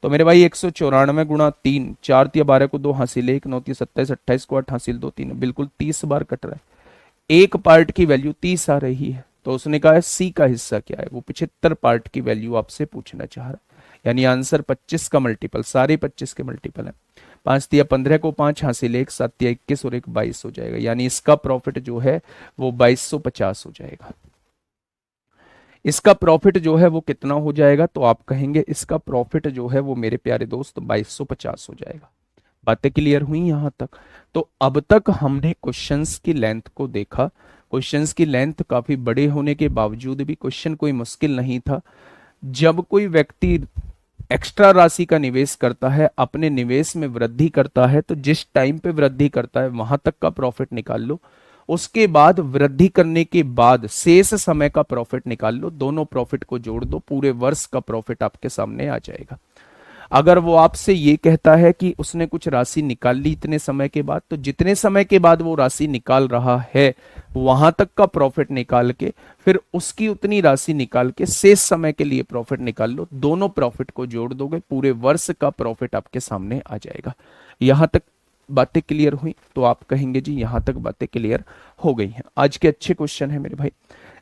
तो मेरे भाई 194 गुणा 3, 4 3 12 को 2 हासिल 1, 9 3 27 28 को 8 हासिल 2 3, बिल्कुल 30 बार कट रहा है। एक पार्ट की वैल्यू 30 आ रही है, तो उसने कहा है सी का हिस्सा क्या है, वो 75 पार्ट की वैल्यू आपसे पूछना चाह रहा है। यानी आंसर 25 का मल्टीपल, सारे 25 के मल्टीपल है। 5 तिया 15 को 5 हासिल 1, 7 तिया 21 और 1 22 हो जाएगा। यानी इसका प्रॉफिट जो है वो 2250 हो जाएगा। इसका प्रॉफिट जो है वो कितना हो जाएगा, तो आप कहेंगे इसका प्रॉफिट जो है वो मेरे प्यारे दोस्त 2250 हो जाएगा। बातें क्लियर हुई यहां तक? तो अब तक हमने क्वेश्चंस की लेंथ को देखा। क्वेश्चंस की लेंथ काफी बड़े होने के बावजूद भी क्वेश्चन कोई मुश्किल नहीं था। जब कोई व्यक्ति एक्स्ट्रा राशि का निवेश करता है, अपने निवेश में वृद्धि करता है, तो जिस टाइम पे वृद्धि करता है वहां तक का प्रॉफिट निकाल लो, उसके बाद वृद्धि करने के बाद शेष समय का प्रॉफिट निकाल लो, दोनों प्रॉफिट को जोड़ दो, पूरे वर्ष का प्रॉफिट आपके सामने आ जाएगा। अगर वो आपसे ये कहता है कि उसने कुछ राशि निकाल ली इतने समय के बाद, तो जितने समय के बाद वो राशि निकाल रहा है वहां तक का प्रॉफिट निकाल के फिर उसकी उतनी राशि निकाल के शेष समय के लिए प्रॉफिट निकाल लो, दोनों प्रॉफिट को जोड़ दोगे, पूरे वर्ष का प्रॉफिट आपके सामने आ जाएगा। यहां तक बातें क्लियर हुई? तो आप कहेंगे जी यहां तक बातें क्लियर हो गई हैं। आज के अच्छे क्वेश्चन है मेरे भाई।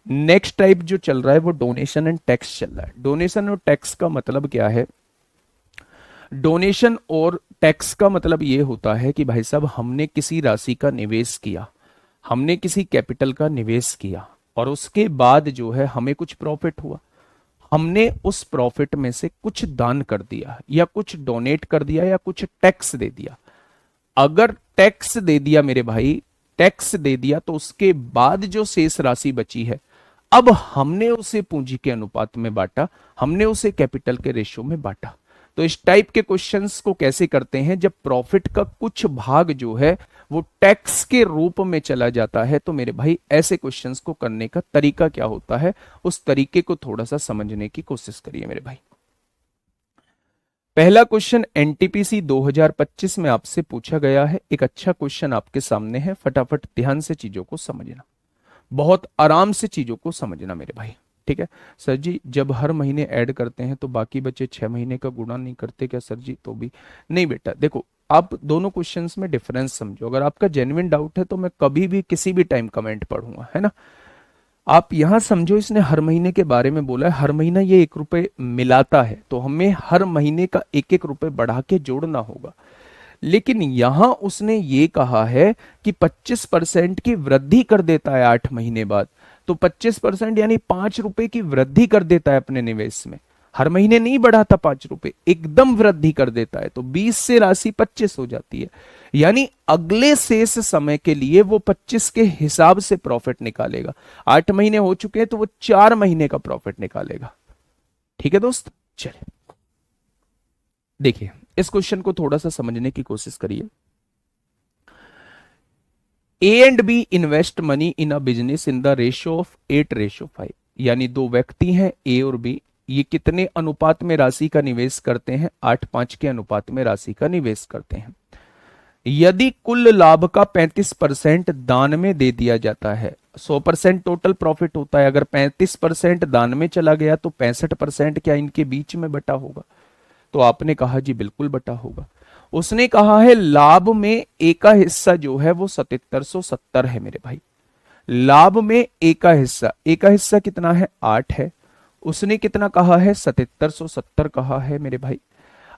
नेक्स्ट टाइप जो चल रहा है वो डोनेशन एंड टैक्स चल रहा है। डोनेशन और टैक्स का मतलब क्या है? डोनेशन और टैक्स का मतलब ये होता है कि भाई साहब हमने किसी राशि का निवेश किया, हमने किसी कैपिटल का निवेश किया और उसके बाद जो है हमें कुछ प्रॉफिट हुआ, हमने उस प्रॉफिट में से कुछ दान कर दिया या कुछ डोनेट कर दिया या कुछ टैक्स दे दिया। अगर टैक्स दे दिया मेरे भाई, टैक्स दे दिया, तो उसके बाद जो शेष राशि बची है अब हमने उसे पूंजी के अनुपात में बांटा, हमने उसे कैपिटल के रेशियो में बांटा। तो इस टाइप के क्वेश्चंस को कैसे करते हैं? जब प्रॉफिट का कुछ भाग जो है वो टैक्स के रूप में चला जाता है, तो मेरे भाई ऐसे क्वेश्चंस को करने का तरीका क्या होता है, उस तरीके को थोड़ा सा समझने की कोशिश करिए मेरे भाई। पहला क्वेश्चन एनटीपीसी 2025 में आपसे पूछा गया है। एक अच्छा क्वेश्चन आपके सामने है, फटाफट ध्यान से चीजों को समझना, बहुत आराम से चीजों को समझना मेरे भाई। ठीक है सर जी, जब हर महीने ऐड करते हैं तो बाकी बचे 6 महीने का गुणा नहीं करते क्या सर जी? तो भी नहीं बेटा, देखो आप दोनों क्वेश्चंस में डिफरेंस समझो। अगर आपका जेन्युइन डाउट है तो मैं कभी भी किसी भी टाइम कमेंट पढ़ूंगा, है ना। आप यहां समझो, इसने हर महीने के बारे में बोला है, हर महीना ये 1 रुपए मिलाता है तो हमें हर महीने का 1 रुपए बढ़ा के जोड़ना होगा। लेकिन यहां उसने ये कहा है कि 25% की वृद्धि कर देता है 8 महीने बाद, तो 25% यानी 5 रुपए की वृद्धि कर देता है अपने निवेश में। हर महीने नहीं बढ़ाता 5 रुपए, एकदम वृद्धि कर देता है, तो 20 से राशि 25 हो जाती है। यानी अगले शेष समय के लिए वो 25 के हिसाब से प्रॉफिट निकालेगा। 8 महीने हो चुके हैं तो वो 4 महीने का प्रॉफिट निकालेगा। ठीक है दोस्त, चलिए देखिए इस क्वेश्चन को थोड़ा सा समझने की कोशिश करिए। A and B invest money in a business in the ratio of 8:5, यानी दो व्यक्ति हैं ए और बी, ये कितने अनुपात में राशि का निवेश करते हैं? 8:5 के अनुपात में राशि का निवेश करते हैं। यदि कुल लाभ का 35% दान में दे दिया जाता है, 100% टोटल प्रॉफिट होता है, अगर 35% दान में चला गया तो 65% क्या इनके बीच में बटा होगा? तो आपने कहा जी बिल्कुल बटा होगा। उसने कहा है लाभ में ए का हिस्सा जो है वो 7770 है मेरे भाई। लाभ में ए का हिस्सा कितना है? 8 है। उसने कितना कहा है? 7770 कहा है मेरे भाई।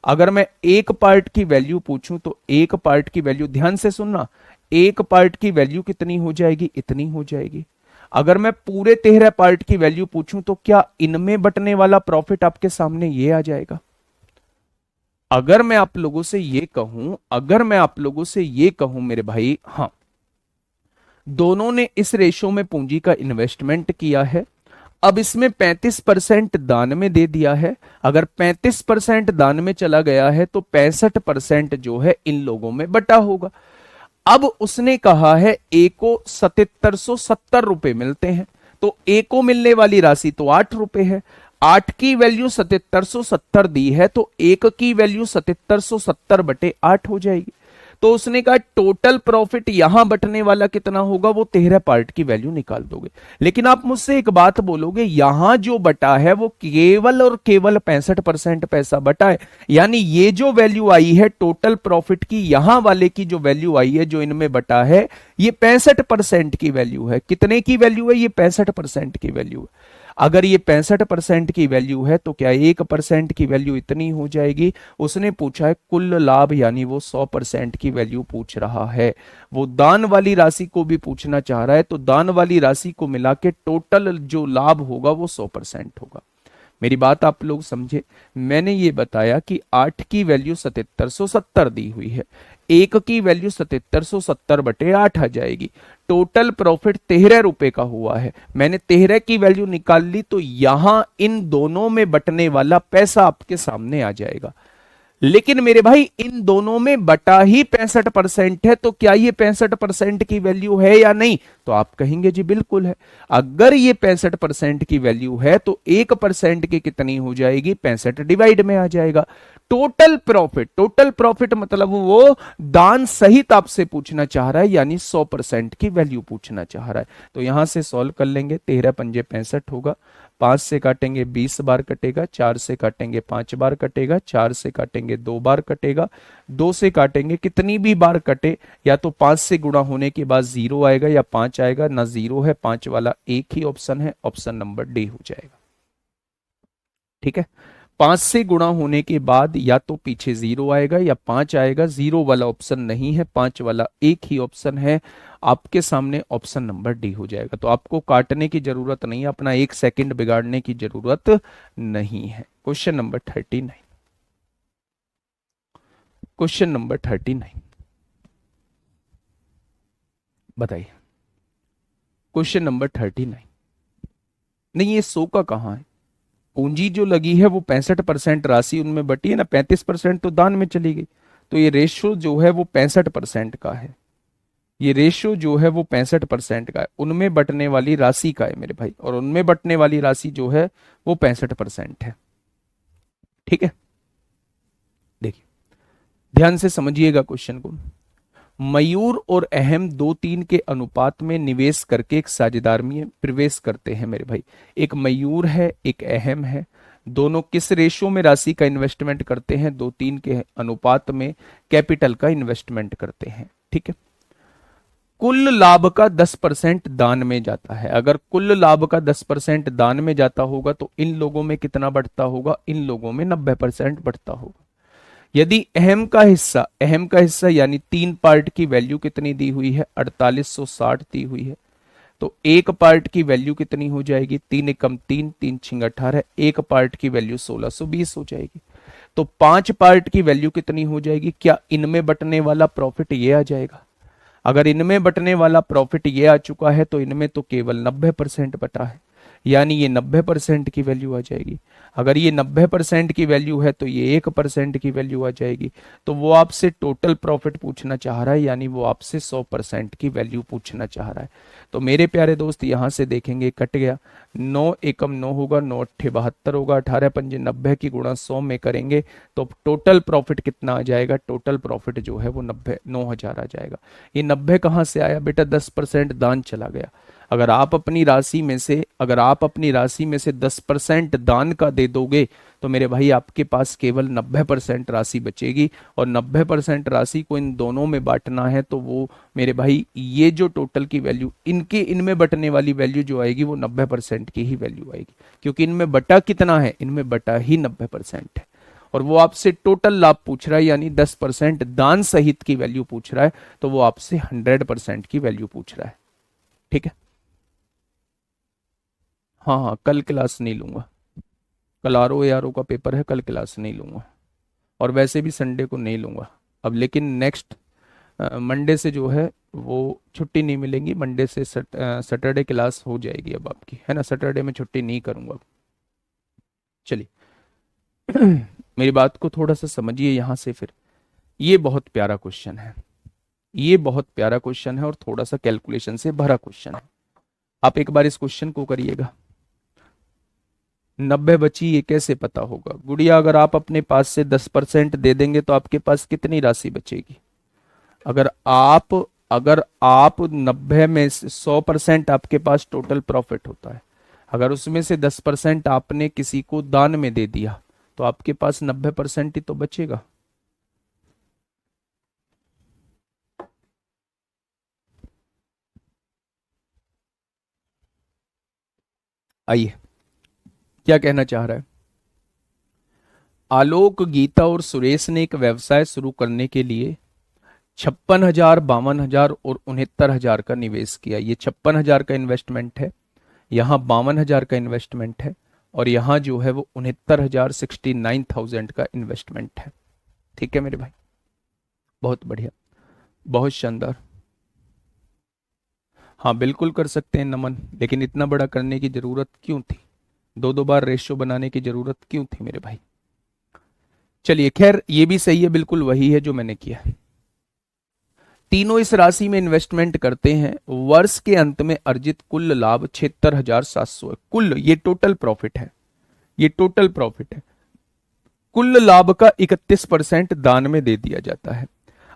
अगर मैं एक पार्ट की वैल्यू पूछूं तो एक पार्ट की वैल्यू, ध्यान से सुनना, एक पार्ट की वैल्यू कितनी हो जाएगी? इतनी हो जाएगी। अगर मैं पूरे 13 पार्ट की वैल्यू पूछूं तो क्या इनमें बटने वाला प्रॉफिट आपके सामने ये आ जाएगा? अगर मैं आप लोगों से ये कहूं मेरे भाई, हां दोनों ने इस रेशो में पूंजी का इन्वेस्टमेंट किया है, अब इसमें 35% दान में दे दिया है, अगर 35% दान में चला गया है तो 65% जो है इन लोगों में बटा होगा। अब उसने कहा है ए को 7770 रुपए मिलते हैं, तो ए को मिलने वाली राशि तो 8 रुपए है। 8 की वैल्यू 7770 दी है, तो 1 की वैल्यू 7770/8 हो जाएगी। तो उसने कहा टोटल प्रॉफिट यहां बटने वाला कितना होगा, वो 13 पार्ट की वैल्यू निकाल दोगे। लेकिन आप मुझसे एक बात बोलोगे, यहां जो बटा है वो केवल और केवल 65% पैसा बटा है, यानी ये जो वैल्यू आई है टोटल प्रॉफिट की, यहां वाले की जो वैल्यू आई है जो इनमें बटा है, ये 65% की वैल्यू है। कितने की वैल्यू है, ये 65% की वैल्यू है। अगर ये 65% की वैल्यू है तो क्या 1% की वैल्यू इतनी हो जाएगी। उसने पूछा है कुल लाभ, यानी वो 100% की वैल्यू पूछ रहा है। वो दान वाली राशि को भी पूछना चाह रहा है, तो दान वाली राशि को मिला के टोटल जो लाभ होगा वो 100% होगा। मेरी बात आप लोग समझे। मैंने ये बताया कि 8 की वैल्यू 7770 दी हुई है, 1 की वैल्यू 7770/8 आ जाएगी। टोटल प्रॉफिट 13 रुपए का हुआ है, मैंने 13 की वैल्यू निकाल ली, तो यहां इन दोनों में बटने वाला पैसा आपके सामने आ जाएगा। लेकिन मेरे भाई इन दोनों में बटा ही 65% है, तो क्या ये 65% की वैल्यू है या नहीं, तो आप कहेंगे जी बिल्कुल है। अगर ये 65% की वैल्यू है तो 1% की कितनी हो जाएगी, 65 डिवाइड में आ जाएगा। टोटल प्रॉफिट मतलब वो दान सहित आपसे पूछना चाह रहा है, यानी 100% की वैल्यू पूछना चाह रहा है। तो यहां से सॉल्व कर लेंगे, 13 पंजे 65 होगा, 5 से काटेंगे 20 बार कटेगा, 4 से काटेंगे 5 बार कटेगा, 4 से काटेंगे 2 बार कटेगा, 2 से काटेंगे कितनी भी बार कटे, या तो 5 से गुणा होने के बाद 0 आएगा या 5 आएगा, ना 0 है, 5 वाला एक ही ऑप्शन है, ऑप्शन नंबर डी हो जाएगा। ठीक है, 5 से गुणा होने के बाद या तो पीछे 0 आएगा या 5 आएगा, 0 वाला ऑप्शन नहीं है, 5 वाला एक ही ऑप्शन है, आपके सामने ऑप्शन नंबर डी हो जाएगा। तो आपको काटने की जरूरत नहीं है, अपना 1 सेकंड बिगाड़ने की जरूरत नहीं है। क्वेश्चन नंबर 39, क्वेश्चन नंबर 39 बताइए। क्वेश्चन नंबर 39, नहीं ये 100 का कहां है, पूंजी जो लगी है वो 65% राशि उनमें बटी है ना, 35% तो दान में चली गई, तो ये रेशियो जो है वो 65% का है। ये रेशियो जो है वो 65% का है, उनमें बटने वाली राशि का है मेरे भाई, और उनमें बटने वाली राशि जो है वो 65% है। ठीक है, देखिए ध्यान से समझिएगा क्वेश्चन को। मयूर और अहम 2-3 के अनुपात में निवेश करके एक साझेदार में प्रवेश करते हैं मेरे भाई। एक मयूर है, एक अहम है, दोनों किस रेशियो में राशि का इन्वेस्टमेंट करते हैं, 2-3 के अनुपात में कैपिटल का इन्वेस्टमेंट करते हैं। ठीक है, कुल लाभ का 10% दान में जाता है। अगर कुल लाभ का 10% दान में जाता होगा तो इन लोगों में कितना बढ़ता होगा, इन लोगों में 90% बढ़ता होगा। यदि अहम का हिस्सा यानी 3 पार्ट की वैल्यू कितनी दी हुई है, 4860 दी हुई है, तो एक पार्ट की वैल्यू कितनी हो जाएगी, 3 एकम 3, 3 छिंग 18, एक पार्ट की वैल्यू 1620 हो जाएगी। तो 5 पार्ट की वैल्यू कितनी हो जाएगी, क्या इनमें बटने वाला प्रॉफिट ये आ जाएगा। अगर इनमें बटने वाला प्रॉफिट ये आ चुका है तो इनमें तो केवल 90% बटा है, यानी ये 90% की वैल्यू आ जाएगी। अगर ये 90% की वैल्यू है तो ये 1% की वैल्यू आ जाएगी। तो वो आपसे टोटल प्रॉफिट पूछना चाह रहा है, यानी वो आपसे 100% की वैल्यू पूछना चाह रहा है। तो मेरे प्यारे दोस्त यहां से देखेंगे, कट गया, 9 एकम 9 होगा, 9 अट्ठे 72 होगा, 18 पंजे 90 की गुणा 100 में करेंगे तो टोटल प्रॉफिट कितना आ जाएगा, टोटल प्रॉफिट जो है वो 9000 आ जाएगा। ये 90 कहां से आया बेटा, 10% दान चला गया। अगर आप अपनी राशि में से 10% दान का दे दोगे तो मेरे भाई आपके पास केवल 90% राशि बचेगी, और 90% राशि को इन दोनों में बांटना है, तो वो मेरे भाई ये जो टोटल की वैल्यू इनमें बटने वाली वैल्यू जो आएगी वो 90% की ही वैल्यू आएगी, क्योंकि इनमें बटा कितना है, इनमें बटा ही 90% है। और वो आपसे टोटल लाभ पूछ रहा है, यानी 10% दान सहित की वैल्यू पूछ रहा है, तो वो आपसे 100% की वैल्यू पूछ रहा है। ठीक है, हाँ हाँ कल क्लास नहीं लूंगा, कल आर ओ का पेपर है, कल क्लास नहीं लूंगा, और वैसे भी संडे को नहीं लूंगा अब। लेकिन नेक्स्ट मंडे से जो है वो छुट्टी नहीं मिलेगी, मंडे से सैटरडे क्लास हो जाएगी अब आपकी, है ना, सैटरडे में छुट्टी नहीं करूंगा अब। चलिए मेरी बात को थोड़ा सा समझिए यहां से फिर। ये बहुत प्यारा क्वेश्चन है, ये बहुत प्यारा क्वेश्चन है और थोड़ा सा कैलकुलेशन से भरा क्वेश्चन है। आप एक बार इस क्वेश्चन को करिएगा। 90 बची, ये कैसे पता होगा गुड़िया? अगर आप अपने पास से 10% दे देंगे तो आपके पास कितनी राशि बचेगी? अगर आप अगर आप 90 में से 100% आपके पास टोटल प्रॉफिट होता है, अगर उसमें से 10% आपने किसी को दान में दे दिया तो आपके पास 90% ही तो बचेगा। आइए, क्या कहना चाह रहा है? आलोक, गीता और सुरेश ने एक व्यवसाय शुरू करने के लिए 56,000, 52,000 और 69,000 का निवेश किया। ये 56,000 का इन्वेस्टमेंट है, यहाँ 52,000 का इन्वेस्टमेंट है, और यहाँ जो है वो 69,000, 69,000 का इन्वेस्टमेंट है। ठीक है मेरे भाई, बहुत बढ़िया, बहुत शानदार। हाँ बिल्कुल कर सकते हैं नमन, लेकिन इतना बड़ा करने की जरूरत क्यों थी? दो दो बार रेशियो बनाने की जरूरत क्यों थी मेरे भाई? चलिए खैर, ये भी सही है, बिल्कुल वही है जो मैंने किया है। तीनों इस राशि में इन्वेस्टमेंट करते हैं। वर्ष के अंत में अर्जित कुल लाभ 76,700 है। कुल, ये टोटल प्रॉफिट है, ये टोटल प्रॉफिट है। कुल लाभ का 31% दान में दे दिया जाता है।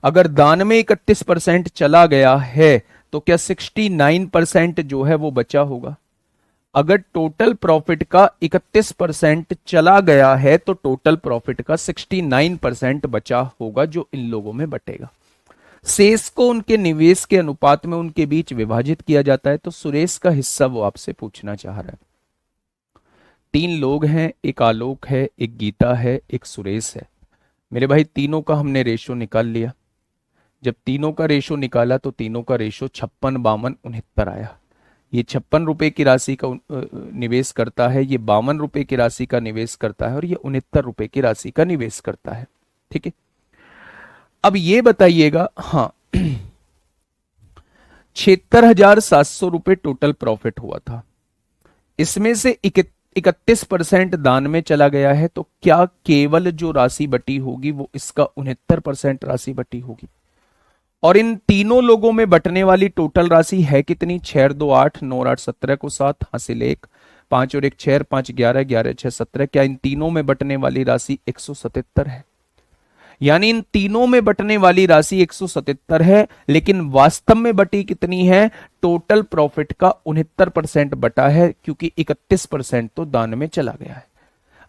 अगर दान में 31% चला गया है तो क्या 69% जो है वो बचा होगा? अगर टोटल प्रॉफिट का 31% चला गया है तो टोटल प्रॉफिट का 69% बचा होगा, जो इन लोगों में बटेगा। शेष को उनके निवेश के अनुपात में उनके बीच विभाजित किया जाता है। तो सुरेश का हिस्सा वो आपसे पूछना चाह रहा है। 3 लोग हैं, एक आलोक है, एक गीता है, एक सुरेश है। मेरे भाई तीनों का हमने रेशो निकाल लिया। जब तीनों का रेशो निकाला तो तीनों का रेशो 56, 52, 69 आया। ये 56 रुपए की राशि का निवेश करता है, ये 52 रुपए की राशि का निवेश करता है, और ये 69 रुपए की राशि का निवेश करता है। ठीक है, अब ये बताइएगा, हाँ 76,700 रुपए टोटल प्रॉफिट हुआ था, इसमें से 31% दान में चला गया है, तो क्या केवल जो राशि बटी होगी वो इसका 69% राशि बटी होगी? और इन तीनों लोगों में बटने वाली टोटल राशि है कितनी? 6 और 2 8, 9 और 8 17 को 7 हासिल 1, 5 और 1 6, 5 11, 11 6 17। क्या इन तीनों में बटने वाली राशि 177 है? यानी इन तीनों में बटने वाली राशि 177 है, लेकिन वास्तव में बटी कितनी है? टोटल प्रॉफिट का 69% बटा है, क्योंकि 31% तो दान में चला गया है।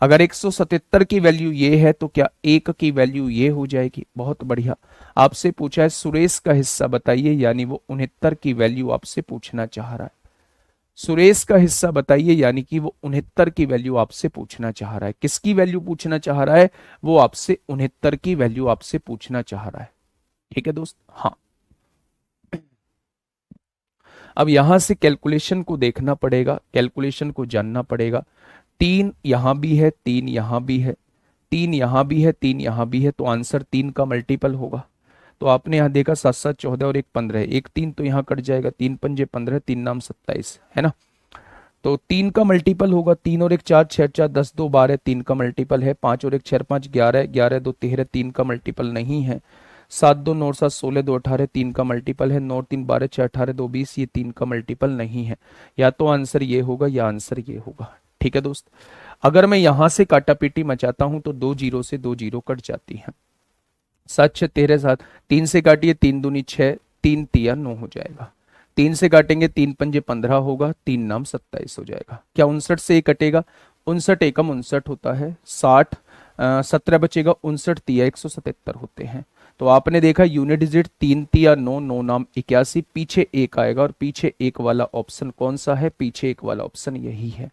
अगर 177 की वैल्यू ये है तो क्या 1 की वैल्यू ये हो जाएगी? बहुत बढ़िया, आपसे पूछा है सुरेश का हिस्सा बताइए, यानी वो 69 की वैल्यू आपसे पूछना चाह रहा है। सुरेश का हिस्सा बताइए, यानी कि वो 69 की वैल्यू आपसे पूछना चाह रहा है। किसकी वैल्यू पूछना चाह रहा है? वो आपसे 69 की वैल्यू आपसे पूछना चाह रहा है। ठीक है दोस्त, हाँ। अब यहां से कैलकुलेशन को देखना पड़ेगा, कैलकुलेशन को जानना पड़ेगा। 3 यहां भी है, 3 यहां भी है, 3 यहां भी है, 3 यहां भी है, तो आंसर 3 का मल्टीपल होगा। तो आपने यहां देखा 7 7 14 और 1 15, एक 3 तो यहां कट जाएगा, 3 पंजे 15, 3 नाम 27, है ना? तो 3 का मल्टीपल होगा, 3 और 1 4, 6 4 10 2 12, 3 का मल्टीपल है। 5 और 1 6 5 11, 11 2 13, 3 का मल्टीपल नहीं है। 7 2 9 7 16, 2 18, 3 का मल्टीपल है। 9 3 12, 6 18, 2 20, ये 3 का मल्टीपल नहीं है। या तो आंसर ये होगा या आंसर ये होगा। ठीक है दोस्त, अगर मैं यहां से काटापीटी मचाता हूं तो 2 जीरो से 2 जीरो कट जाती है। 7 6 13 7, 3 से काटिए, 3 दूनी 6, 3 तिया 9 हो जाएगा। 3 से काटेंगे, 3 पंजे 15 होगा, 3 नाम 27 हो जाएगा। क्या 59 से ये कटेगा? 59 एकम 59 होता है। 60 17 बचेगा, 59 तिया 177 होते हैं। तो आपने देखा यूनिट डिजिट 3 तिया 9, 9 नाम 81, पीछे एक आएगा, और पीछे एक वाला ऑप्शन कौन सा है? पीछे एक वाला ऑप्शन यही है।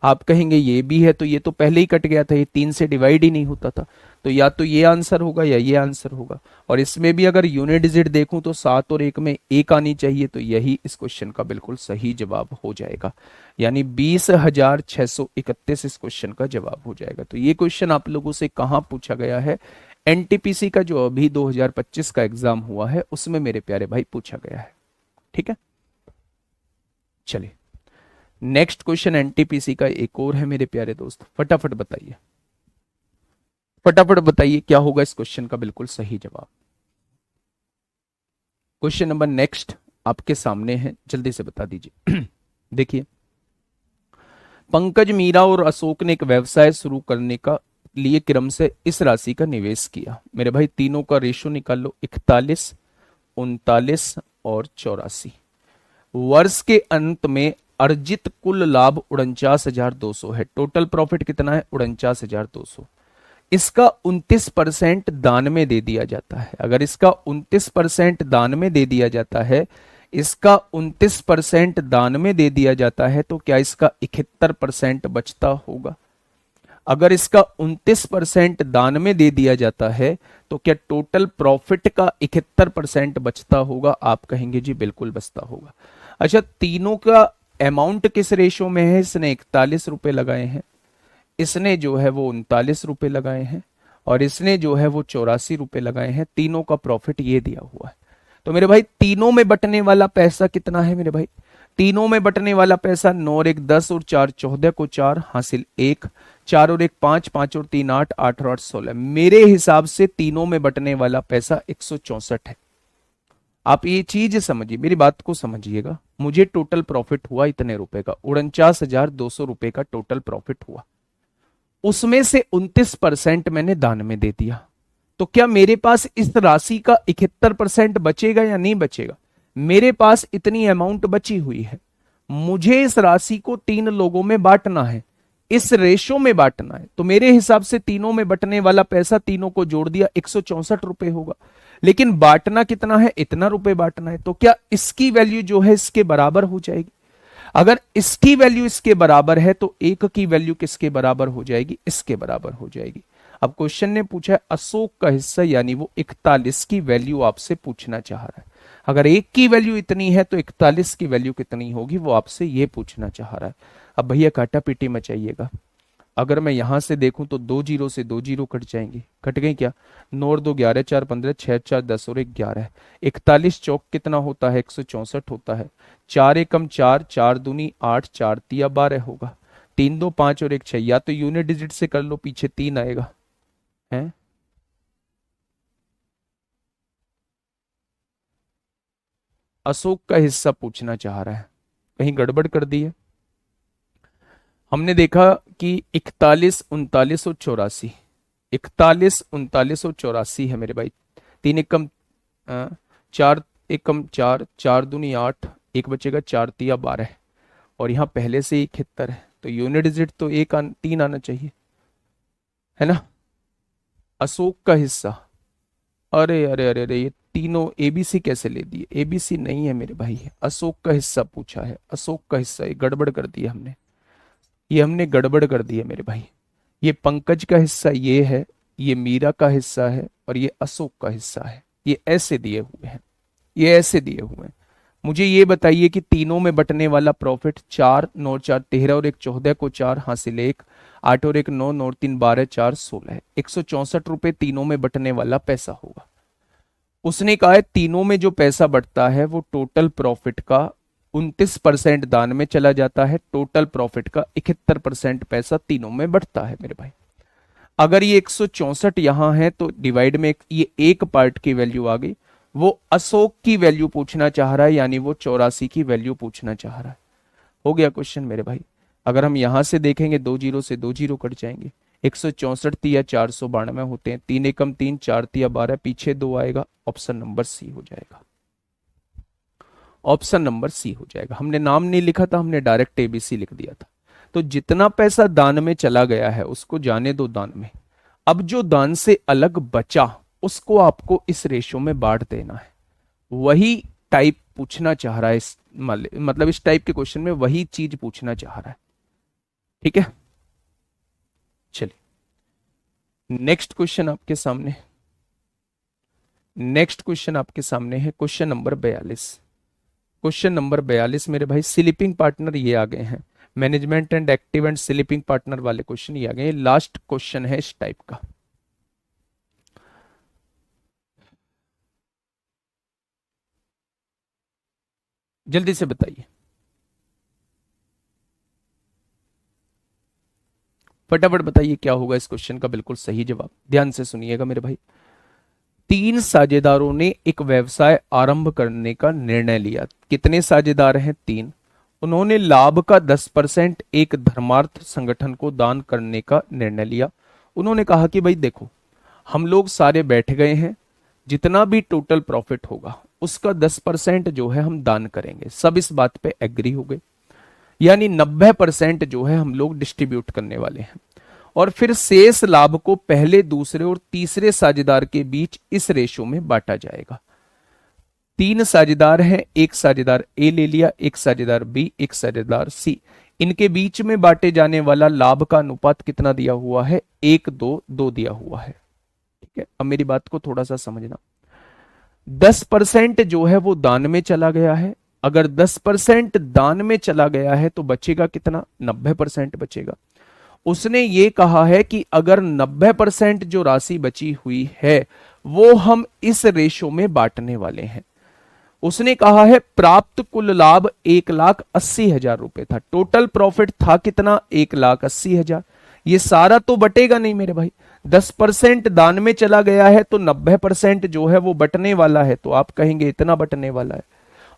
आप कहेंगे ये भी है, तो ये तो पहले ही कट गया था, ये 3 से डिवाइड ही नहीं होता था, तो या तो ये आंसर होगा या ये आंसर होगा। और इसमें भी अगर यूनिट डिजिट देखूं तो 7 और 1 में 1 आनी चाहिए, तो यही इस क्वेश्चन का बिल्कुल सही जवाब हो जाएगा। यानी 20,631 इस क्वेश्चन का जवाब हो जाएगा। तो ये क्वेश्चन आप लोगों से कहाँ पूछा गया है? एनटीपीसी का जो अभी 2025 का एग्जाम हुआ है उसमें मेरे प्यारे भाई पूछा गया है। ठीक है, चलिए नेक्स्ट क्वेश्चन एनटीपीसी का एक और है मेरे प्यारे दोस्त, फटाफट बताइए, फटाफट बताइए क्या होगा इस क्वेश्चन का बिल्कुल सही जवाब। क्वेश्चन नंबर नेक्स्ट आपके सामने है, जल्दी से बता दीजिए। देखिए पंकज, मीरा और अशोक ने एक व्यवसाय शुरू करने का लिए क्रम से इस राशि का निवेश किया। मेरे भाई तीनों का रेशो निकाल लो, 41, 39 और 84। वर्ष के अंत में अर्जित कुल लाभ 49,200 है। टोटल प्रॉफिट कितना है? 49,200। इसका 29% दान में दे दिया जाता है। अगर इसका 29% दान में दे दिया जाता है, इसका 29% दान में दे दिया जाता है, तो क्या इसका 71% बचता होगा? अगर इसका 29% दान में दे दिया जाता है, तो क्या टोटल प्रॉफिट का 71% बचता होगा? आप कहेंगे जी बिल्कुल बचता होगा। अच्छा, तीनों का अमाउंट किस रेशो में है? इसने 41 रुपए लगाए हैं, इसने जो है वो 39 रुपए लगाए हैं, और इसने जो है वो 84 रुपए लगाए हैं। तीनों का प्रॉफिट ये दिया हुआ है। तो मेरे भाई तीनों में बटने वाला पैसा कितना है? मेरे भाई तीनों में बटने वाला पैसा 9 और 1 10 और 4 14 को 4 हासिल 1, 4 और 1 5, 5 और 3 8, 8 और 8 16। मेरे हिसाब से तीनों में बटने वाला पैसा 164 है। आप ये चीज समझिए, मेरी बात को समझिएगा। मुझे टोटल प्रॉफिट हुआ इतने रुपए का, 49,200 रुपए का टोटल प्रॉफिट हुआ। उसमें से 29% मैंने दान में दे दिया। तो क्या मेरे पास इस राशि का 71% बचेगा या नहीं बचेगा? मेरे पास इतनी अमाउंट बची हुई है, मुझे इस राशि को 3 लोगों में बांटना है, इस रेशो में बांटना है। तो मेरे हिसाब से तीनों में बटने वाला पैसा, तीनों को जोड़ दिया, 164 रुपए होगा। लेकिन बांटना कितना है? इतना रुपए बांटना है। तो क्या इसकी वैल्यू जो है इसके बराबर हो जाएगी? अगर इसकी वैल्यू इसके बराबर है, तो एक की वैल्यू किसके बराबर हो जाएगी? इसके बराबर हो जाएगी। अब क्वेश्चन ने पूछा है अशोक का हिस्सा, यानी वो 41 की वैल्यू आपसे पूछना चाह रहा है। अगर एक की वैल्यू इतनी है, तो 41 की वैल्यू कितनी होगी, वो आपसे ये पूछना चाह रहा है। अब भैया काटा पीटी मचाइएगा। अगर मैं यहां से देखूं तो 2 जीरो से 2 जीरो कट जाएंगे। कट गए क्या? 9 और 2 11, 4 15, 6 4 10 और 1 11। 41 चौक कितना होता है? 164 होता है। 4 एकम 4, 4 दूनी 8, 4 तिया 12 होगा। 3 2 5 और 1 6। या तो यूनिट डिजिट से कर लो, पीछे 3 आएगा है। अशोक का हिस्सा पूछना चाह रहा है, कहीं गड़बड़ कर दी है? हमने देखा कि 41 39 और 84, 41 39 और 84 है मेरे भाई। 3 एकम 4 एकम 4, 4 दूनी 8, एक बचेगा 4 तिया 12, और यहाँ पहले से ही 71 है, तो यूनिट डिजिट तो 3 आना चाहिए, है ना। अशोक का हिस्सा, अरे अरे अरे अरे, ये तीनों एबीसी कैसे ले दिए? एबीसी नहीं है मेरे भाई, अशोक का हिस्सा पूछा है। अशोक का हिस्सा, ये गड़बड़ कर दिया हमने, ये हमने गड़बड़ कर दी है मेरे भाई। ये पंकज का हिस्सा ये है, ये मीरा का हिस्सा है, और ये अशोक का हिस्सा है। ये ऐसे दिए हुए हैं, ये ऐसे दिए हुए हैं। मुझे ये बताइए कि तीनों में बटने वाला प्रॉफिट 4 9 4 13 और 1 14 को 4 हासिल 1, 8 और 1 9, 9 और 3 12, 4 16 है। 164 रुपए तीनों में बटने वाला पैसा होगा। उसने कहा है तीनों में जो पैसा बटता है वो टोटल प्रॉफिट का 29% दान में चला जाता है, टोटल प्रॉफिट का 71% पैसा तीनों में बटता है मेरे भाई। अगर ये 164 यहां है, तो डिवाइड में ये एक पार्ट की वैल्यू आ गई। वो अशोक की वैल्यू पूछना चाह रहा है, यानी वो 84 की वैल्यू पूछना चाह रहा है। हो गया क्वेश्चन मेरे भाई। अगर हम यहां से देखेंगे 2 जीरो से 2 जीरो कट जाएंगे। 164 तिया 492 होते हैं। 3 एकम 3, 4 तिया 12, पीछे 2 आएगा। ऑप्शन नंबर सी हो जाएगा, ऑप्शन नंबर सी हो जाएगा। हमने नाम नहीं लिखा था, हमने डायरेक्ट एबीसी लिख दिया था। तो जितना पैसा दान में चला गया है उसको जाने दो दान में। अब जो दान से अलग बचा उसको आपको इस रेशो में बांट देना है। वही टाइप पूछना चाह रहा है इस मतलब इस टाइप के क्वेश्चन में वही चीज पूछना चाह रहा है। ठीक है, चलिए नेक्स्ट क्वेश्चन आपके सामने। नेक्स्ट क्वेश्चन आपके सामने है क्वेश्चन नंबर 42। क्वेश्चन नंबर 42 मेरे भाई स्लीपिंग पार्टनर ये आ गए हैं, management and active and sleeping partner वाले क्वेश्चन ये आ गए। लास्ट क्वेश्चन है इस टाइप का। जल्दी से बताइए, फटाफट बताइए क्या होगा इस क्वेश्चन का बिल्कुल सही जवाब। ध्यान से सुनिएगा मेरे भाई। 3 साझेदारों ने एक व्यवसाय आरंभ करने का निर्णय लिया। कितने साझेदार हैं? 3। उन्होंने लाभ का 10% एक धर्मार्थ संगठन को दान करने का निर्णय लिया। उन्होंने कहा कि भाई देखो, हम लोग सारे बैठ गए हैं, जितना भी टोटल प्रॉफिट होगा उसका 10% जो है हम दान करेंगे। सब इस बात पे एग्री हो गए, यानी 90% जो है हम लोग डिस्ट्रीब्यूट करने वाले हैं। और फिर शेष लाभ को पहले, दूसरे और तीसरे साझेदार के बीच इस रेशो में बांटा जाएगा। 3 साझेदार हैं, एक साझेदार ए ले लिया, एक साझेदार बी, एक साझेदार सी। इनके बीच में बांटे जाने वाला लाभ का अनुपात कितना दिया हुआ है? 1-2-2 दिया हुआ है। ठीक है, अब मेरी बात को थोड़ा सा समझना। 10% जो है वो दान में चला गया है। अगर 10% दान में चला गया है तो बचेगा कितना? 90% बचेगा। उसने ये कहा है कि अगर 90% जो राशि बची हुई है वो हम इस रेशो में बांटने वाले हैं। उसने कहा है प्राप्त कुल लाभ 1,80,000 रुपए था। टोटल प्रॉफिट था कितना? 1,80,000। ये सारा तो बटेगा नहीं मेरे भाई। 10% दान में चला गया है तो 90% जो है वो बटने वाला है, तो आप कहेंगे इतना बटने वाला है।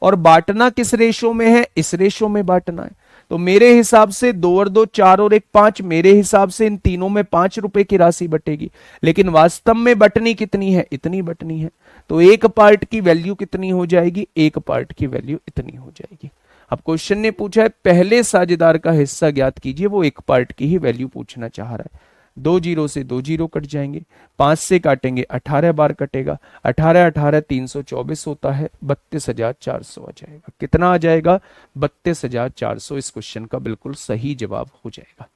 और बांटना किस रेशो में है? इस रेशो में बांटना है। तो मेरे हिसाब से 2 और 2 4 और 1 5, मेरे हिसाब से इन तीनों में 5 रुपए की राशि बटेगी, लेकिन वास्तव में बटनी कितनी है? इतनी बटनी है। तो एक पार्ट की वैल्यू कितनी हो जाएगी? एक पार्ट की वैल्यू इतनी हो जाएगी। अब क्वेश्चन ने पूछा है पहले साझेदार का हिस्सा ज्ञात कीजिए, वो एक पार्ट की ही वैल्यू पूछना चाह रहा है। 2 जीरो से 2 जीरो कट जाएंगे, 5 से काटेंगे 18 बार कटेगा, 18 18 324 होता है, 32,400 आ जाएगा। कितना आ जाएगा? 32,400 इस क्वेश्चन का बिल्कुल सही जवाब हो जाएगा।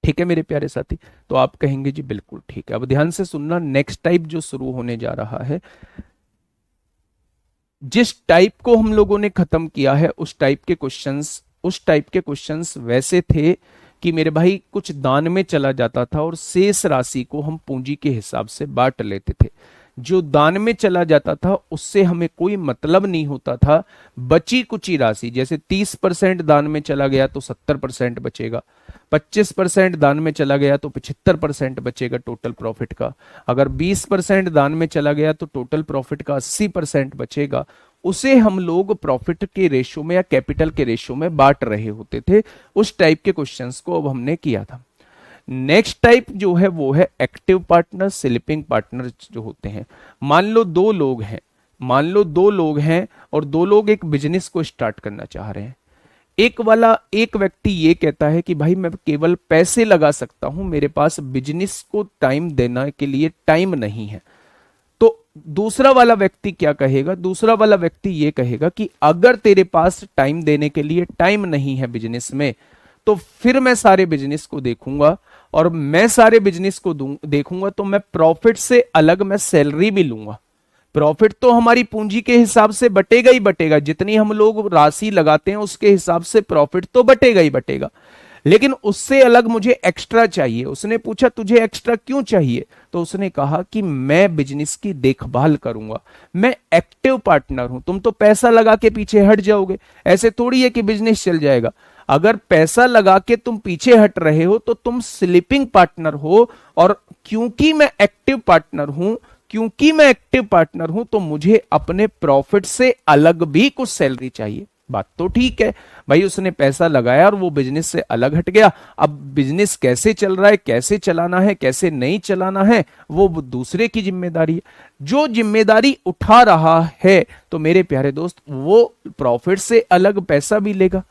ठीक है मेरे प्यारे साथी, तो आप कहेंगे जी बिल्कुल ठीक है। अब ध्यान से सुनना, नेक्स्ट टाइप जो शुरू होने जा रहा है, जिस टाइप को हम लोगों ने खत्म किया है उस टाइप के क्वेश्चंस वैसे थे कि मेरे भाई कुछ दान में चला जाता था और शेष राशि को हम पूंजी के हिसाब से बांट लेते थे। जो दान में चला जाता था उससे हमें कोई मतलब नहीं होता था। बची कुची राशि, जैसे 30% दान में चला गया तो 70% बचेगा, 25% दान में चला गया तो 75% बचेगा टोटल प्रॉफिट का, अगर 20% दान में चला गया तो टोटल प्रॉफिट का 80% बचेगा। उसे हम लोग प्रॉफिट के रेशो में या कैपिटल के रेशो में बांट रहे होते थे। उस टाइप के क्वेश्चंस को अब हमने किया था। नेक्स्ट टाइप जो है वो है एक्टिव पार्टनर, स्लीपिंग पार्टनर जो होते हैं। मान लो दो लोग हैं और दो लोग एक बिजनेस को स्टार्ट करना चाह रहे हैं। एक व्यक्ति ये कहता है कि भाई मैं केवल पैसे लगा सकता हूं, मेरे पास बिजनेस को टाइम देने के लिए टाइम नहीं है। तो दूसरा वाला व्यक्ति क्या कहेगा? दूसरा वाला व्यक्ति ये कहेगा कि अगर तेरे पास टाइम देने के लिए टाइम नहीं है बिजनेस में, तो फिर मैं सारे बिजनेस को देखूंगा, और मैं सारे बिजनेस को देखूंगा तो मैं प्रॉफिट से अलग मैं सैलरी भी लूंगा। प्रॉफिट तो हमारी पूंजी के हिसाब से बटेगा ही बटेगा, जितनी हम लोग राशि लगाते हैं उसके हिसाब से प्रॉफिट तो बटेगा ही बटेगा, लेकिन उससे अलग मुझे एक्स्ट्रा चाहिए। उसने पूछा तुझे एक्स्ट्रा क्यों चाहिए? तो उसने कहा कि मैं बिजनेस की देखभाल करूंगा, मैं एक्टिव पार्टनर हूं। तुम तो पैसा लगा के पीछे हट जाओगे, ऐसे थोड़ी है कि बिजनेस चल जाएगा। अगर पैसा लगा के तुम पीछे हट रहे हो तो तुम स्लीपिंग पार्टनर हो, और क्योंकि मैं एक्टिव पार्टनर हूं तो मुझे अपने प्रॉफिट से अलग भी कुछ सैलरी चाहिए। बात तो ठीक है भाई, उसने पैसा लगाया और वो बिजनेस से अलग हट गया। अब बिजनेस कैसे चल रहा है, कैसे चलाना है, कैसे नहीं चलाना है, वो दूसरे की जिम्मेदारी है। जो जिम्मेदारी उठा रहा है तो मेरे प्यारे दोस्त वो प्रॉफिट से अलग पैसा भी लेगा।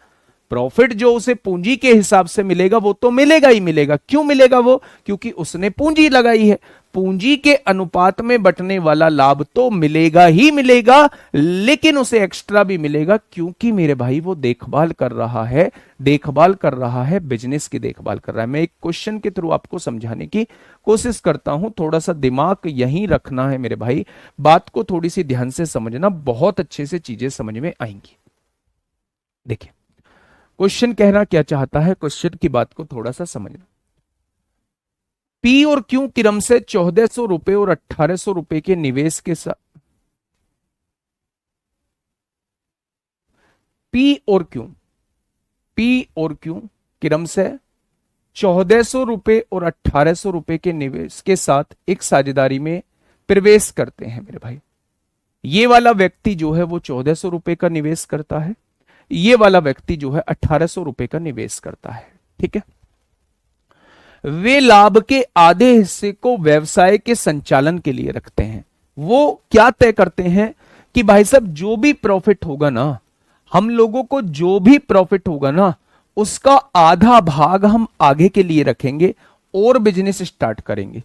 प्रॉफिट जो उसे पूंजी के हिसाब से मिलेगा वो तो मिलेगा ही मिलेगा। क्यों मिलेगा वो? क्योंकि उसने पूंजी लगाई है। पूंजी के अनुपात में बटने वाला लाभ तो मिलेगा ही मिलेगा, लेकिन उसे एक्स्ट्रा भी मिलेगा, क्योंकि मेरे भाई वो देखभाल कर रहा है, बिजनेस की देखभाल कर रहा है। मैं एक क्वेश्चन के थ्रू आपको समझाने की कोशिश करता हूं, थोड़ा सा दिमाग यहीं रखना है मेरे भाई, बात को थोड़ी सी ध्यान से समझना, बहुत अच्छे से चीजें समझ में आएंगी। देखिए क्वेश्चन कहना क्या चाहता है, क्वेश्चन की बात को थोड़ा सा समझना। पी और क्यू क्रम से 1400 रुपए और 1800 रुपए के निवेश के साथ पी और क्यू क्रम से 1400 रुपए और 1800 रुपए के निवेश के साथ एक साझेदारी में प्रवेश करते हैं मेरे भाई। ये वाला व्यक्ति जो है वो 1400 रुपए का निवेश करता है, ये वाला व्यक्ति जो है 1800 रुपए का निवेश करता है। ठीक है, वे लाभ के आधे हिस्से को व्यवसाय के संचालन के लिए रखते हैं। वो क्या तय करते हैं कि भाई साहब जो भी प्रॉफिट होगा ना, हम लोगों को जो भी प्रॉफिट होगा ना, उसका आधा भाग हम आगे के लिए रखेंगे और बिजनेस स्टार्ट करेंगे।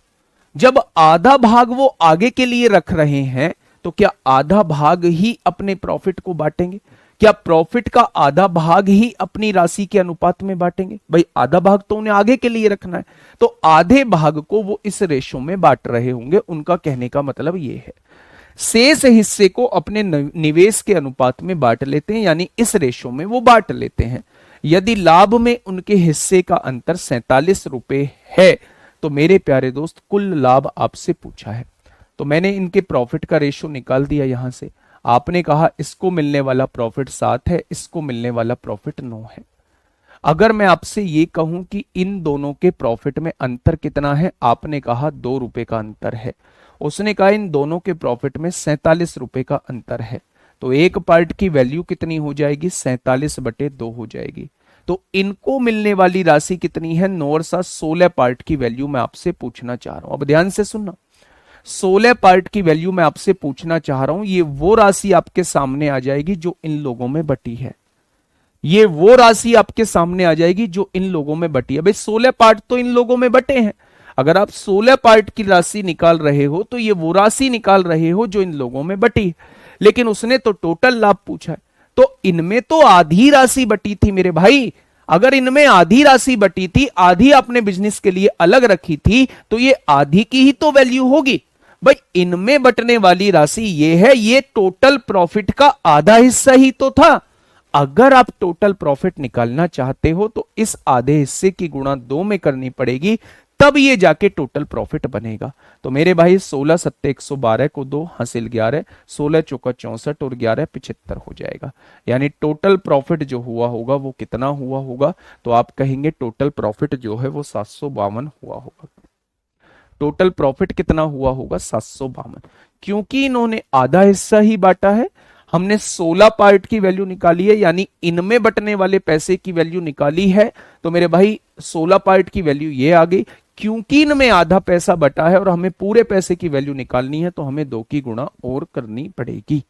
जब आधा भाग वो आगे के लिए रख रहे हैं तो क्या आधा भाग ही अपने प्रॉफिट को बांटेंगे? क्या प्रॉफिट का आधा भाग ही अपनी राशि के अनुपात में बांटेंगे? भाई आधा भाग तो उन्हें आगे के लिए रखना है, तो आधे भाग को वो इस रेशो में बांट रहे होंगे। उनका कहने का मतलब ये है, शेष हिस्से को अपने निवेश के अनुपात में बांट लेते हैं, यानी इस रेशो में वो बांट लेते हैं। यदि लाभ में उनके हिस्से का अंतर 47 रुपए है तो मेरे प्यारे दोस्त कुल लाभ आपसे पूछा है, तो मैंने इनके प्रॉफिट का रेशो निकाल दिया यहां से। आपने कहा इसको मिलने वाला प्रॉफिट 7 है, इसको मिलने वाला प्रॉफिट 9 है। अगर मैं आपसे ये कहूं कि इन दोनों के प्रॉफिट में अंतर कितना है, आपने कहा 2 रुपए का अंतर है, उसने कहा इन दोनों के प्रॉफिट में 47 रुपए का अंतर है, तो एक पार्ट की वैल्यू कितनी हो जाएगी? 47/2 हो जाएगी। तो इनको मिलने वाली राशि कितनी है? 9 और 7 16 पार्ट की वैल्यू मैं आपसे पूछना चाह रहा हूं। अब ध्यान से सुनना, 16 पार्ट की वैल्यू मैं आपसे पूछना चाह रहा हूं। ये वो राशि आपके सामने आ जाएगी जो इन लोगों में बटी है, ये वो राशि आपके सामने आ जाएगी जो इन लोगों में बटी है। भाई 16 पार्ट तो इन लोगों में बटे हैं, अगर आप 16 पार्ट की राशि निकाल रहे हो तो ये वो राशि निकाल रहे हो जो इन लोगों में बटी है। लेकिन उसने तो टोटल लाभ पूछा है, तो इनमें तो आधी राशि बटी थी मेरे भाई। अगर इनमें आधी राशि बटी थी, आधी आपने बिजनेस के लिए अलग रखी थी, तो ये आधी की ही तो वैल्यू होगी। भाई इनमें बटने वाली राशि ये है, ये टोटल प्रॉफिट का आधा हिस्सा ही तो था। अगर आप टोटल प्रॉफिट निकालना चाहते हो तो इस आधे हिस्से की गुणा 2 में करनी पड़ेगी, तब ये जाके टोटल प्रॉफिट बनेगा। तो मेरे भाई 16 सत्ते 112 को 2 हासिल 11, 16 चौका 64 और 11 75 हो जाएगा। यानी टोटल प्रॉफिट जो हुआ होगा वो कितना हुआ होगा? तो आप कहेंगे टोटल प्रॉफिट जो है वो 752 हुआ होगा। टोटल प्रॉफिट कितना हुआ होगा? 752। क्योंकि इन्होंने आधा हिस्सा ही बांटा है, हमने 16 पार्ट की वैल्यू निकाली है, यानी इनमें बटने वाले पैसे की वैल्यू निकाली है। तो मेरे भाई 16 पार्ट की वैल्यू ये आ गई। क्योंकि इनमें आधा पैसा बटा है और हमें पूरे पैसे की वैल्यू निकालनी है, तो हमें 2 की गुणा और करनी पड़ेगी।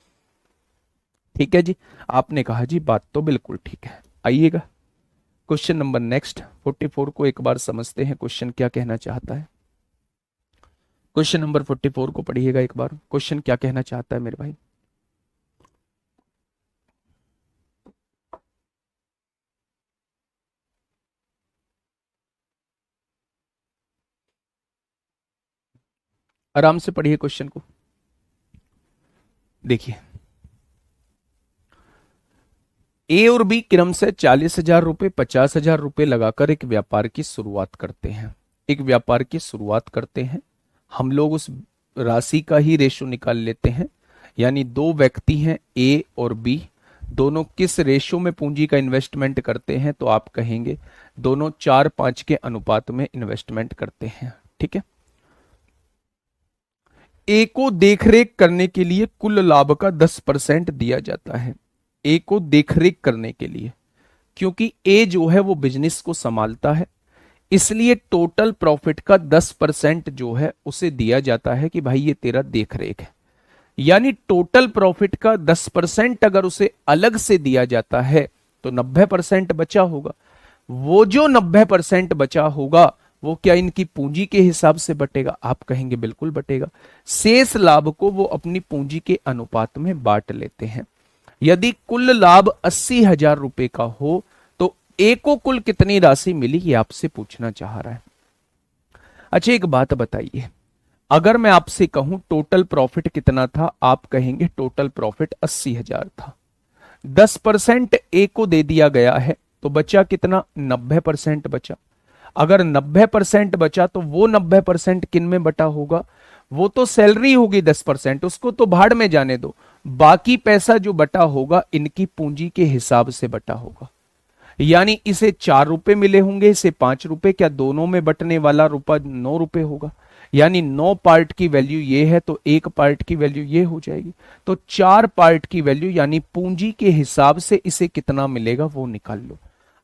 ठीक है जी, आपने कहा जी बात तो बिल्कुल ठीक है। आइएगा क्वेश्चन नंबर नेक्स्ट 44 को एक बार समझते हैं, क्वेश्चन क्या कहना चाहता है। क्वेश्चन नंबर 44 को पढ़िएगा एक बार, क्वेश्चन क्या कहना चाहता है मेरे भाई। आराम से पढ़िए क्वेश्चन को। देखिए, ए और बी क्रम से 40,000 रुपए 50,000 रुपए लगाकर एक व्यापार की शुरुआत करते हैं। एक व्यापार की शुरुआत करते हैं, हम लोग उस राशि का ही रेशो निकाल लेते हैं। यानी दो व्यक्ति हैं ए और बी, दोनों किस रेशो में पूंजी का इन्वेस्टमेंट करते हैं? तो आप कहेंगे दोनों 4-5 के अनुपात में इन्वेस्टमेंट करते हैं। ठीक है, ए को देखरेख करने के लिए कुल लाभ का 10% दिया जाता है। ए को देखरेख करने के लिए, क्योंकि ए जो है वो बिजनेस को संभालता है, इसलिए टोटल प्रॉफिट का 10% जो है उसे दिया जाता है कि भाई ये तेरा देखरेख है। यानी टोटल प्रॉफिट का 10% अगर उसे अलग से दिया जाता है तो 90% बचा होगा। वो जो 90% बचा होगा वो क्या इनकी पूंजी के हिसाब से बटेगा? आप कहेंगे बिल्कुल बटेगा। शेष लाभ को वो अपनी पूंजी के अनुपात में बांट लेते हैं। यदि कुल लाभ 80,000 रुपए का हो तो ए को कुल कितनी राशि मिली, ये आपसे पूछना चाह रहा है। अच्छा एक बात बताइए, अगर मैं आपसे कहूं टोटल प्रॉफिट कितना था, आप कहेंगे टोटल प्रॉफिट 80,000 था। 10% ए को दे दिया गया है तो बचा कितना? 90% बचा। अगर 90% बचा तो वो 90% किन में बटा होगा? वो तो सैलरी होगी 10%, उसको तो भाड़ में जाने दो। बाकी पैसा जो बटा होगा इनकी पूंजी के हिसाब से बटा होगा। यानी इसे 4 रुपए मिले होंगे, इसे 5 रुपए, क्या दोनों में बटने वाला रुपया 9 रुपए होगा? यानी 9 पार्ट की वैल्यू ये है तो 1 पार्ट की वैल्यू ये हो जाएगी। तो 4 पार्ट की वैल्यू यानी पूंजी के हिसाब से इसे कितना मिलेगा वो निकाल लो।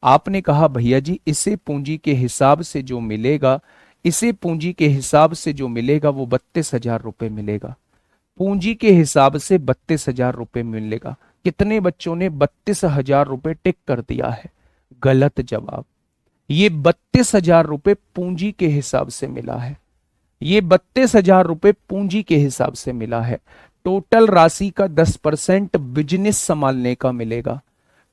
आपने कहा भैया जी इसे पूंजी के हिसाब से जो मिलेगा, इसे पूंजी के हिसाब से जो मिलेगा वो 32,000 रुपए मिलेगा। पूंजी के हिसाब से 32,000 रुपए मिलेगा। कितने बच्चों ने 32,000 रुपए टिक कर दिया है? गलत जवाब। ये 32,000 रुपए पूंजी के हिसाब से मिला है। ये 32,000 रुपए पूंजी के हिसाब से मिला है। टोटल राशि का 10% बिजनेस संभालने का मिलेगा।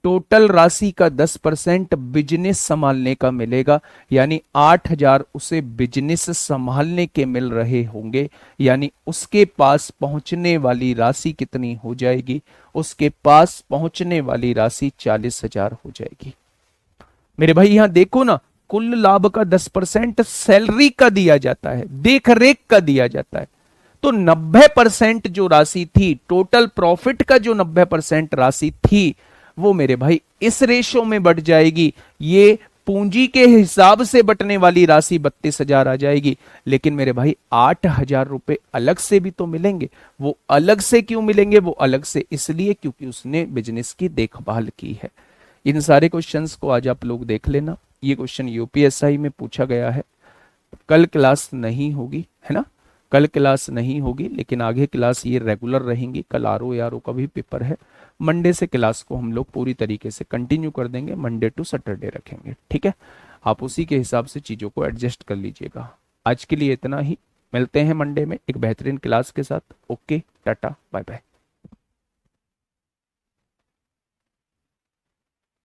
टोटल राशि का 10% बिजनेस संभालने का मिलेगा, यानी 8,000 उसे बिजनेस संभालने के मिल रहे होंगे। यानी उसके पास पहुंचने वाली राशि कितनी हो जाएगी? उसके पास पहुंचने वाली राशि 40,000 हो जाएगी। मेरे भाई यहां देखो ना, कुल लाभ का 10% सैलरी का दिया जाता है, देख रेख का दिया जाता है। तो 90% जो राशि थी, टोटल प्रॉफिट का जो 90% राशि थी, वो मेरे भाई इस रेशो में बढ़ जाएगी। ये पूंजी के हिसाब से बटने वाली राशि 32,000 आ जाएगी। लेकिन मेरे भाई 8,000 रुपए अलग से भी तो मिलेंगे। वो अलग से क्यों मिलेंगे? वो अलग से इसलिए क्योंकि उसने बिजनेस की देखभाल की है। इन सारे क्वेश्चंस को आज आप लोग देख लेना। ये क्वेश्चन यूपीएसआई में पूछा गया है। कल क्लास नहीं होगी, है ना? कल क्लास नहीं होगी, लेकिन आगे क्लास ये रेगुलर रहेंगी। कल आरओ यारो का भी पेपर है। मंडे से क्लास को हम लोग पूरी तरीके से कंटिन्यू कर देंगे, मंडे टू सैटरडे रखेंगे, ठीक है? आप उसी के हिसाब से चीज़ों को एडजस्ट कर लीजिएगा। आज के लिए इतना ही, मिलते हैं मंडे में एक बेहतरीन क्लास के साथ। Okay, tata, bye bye.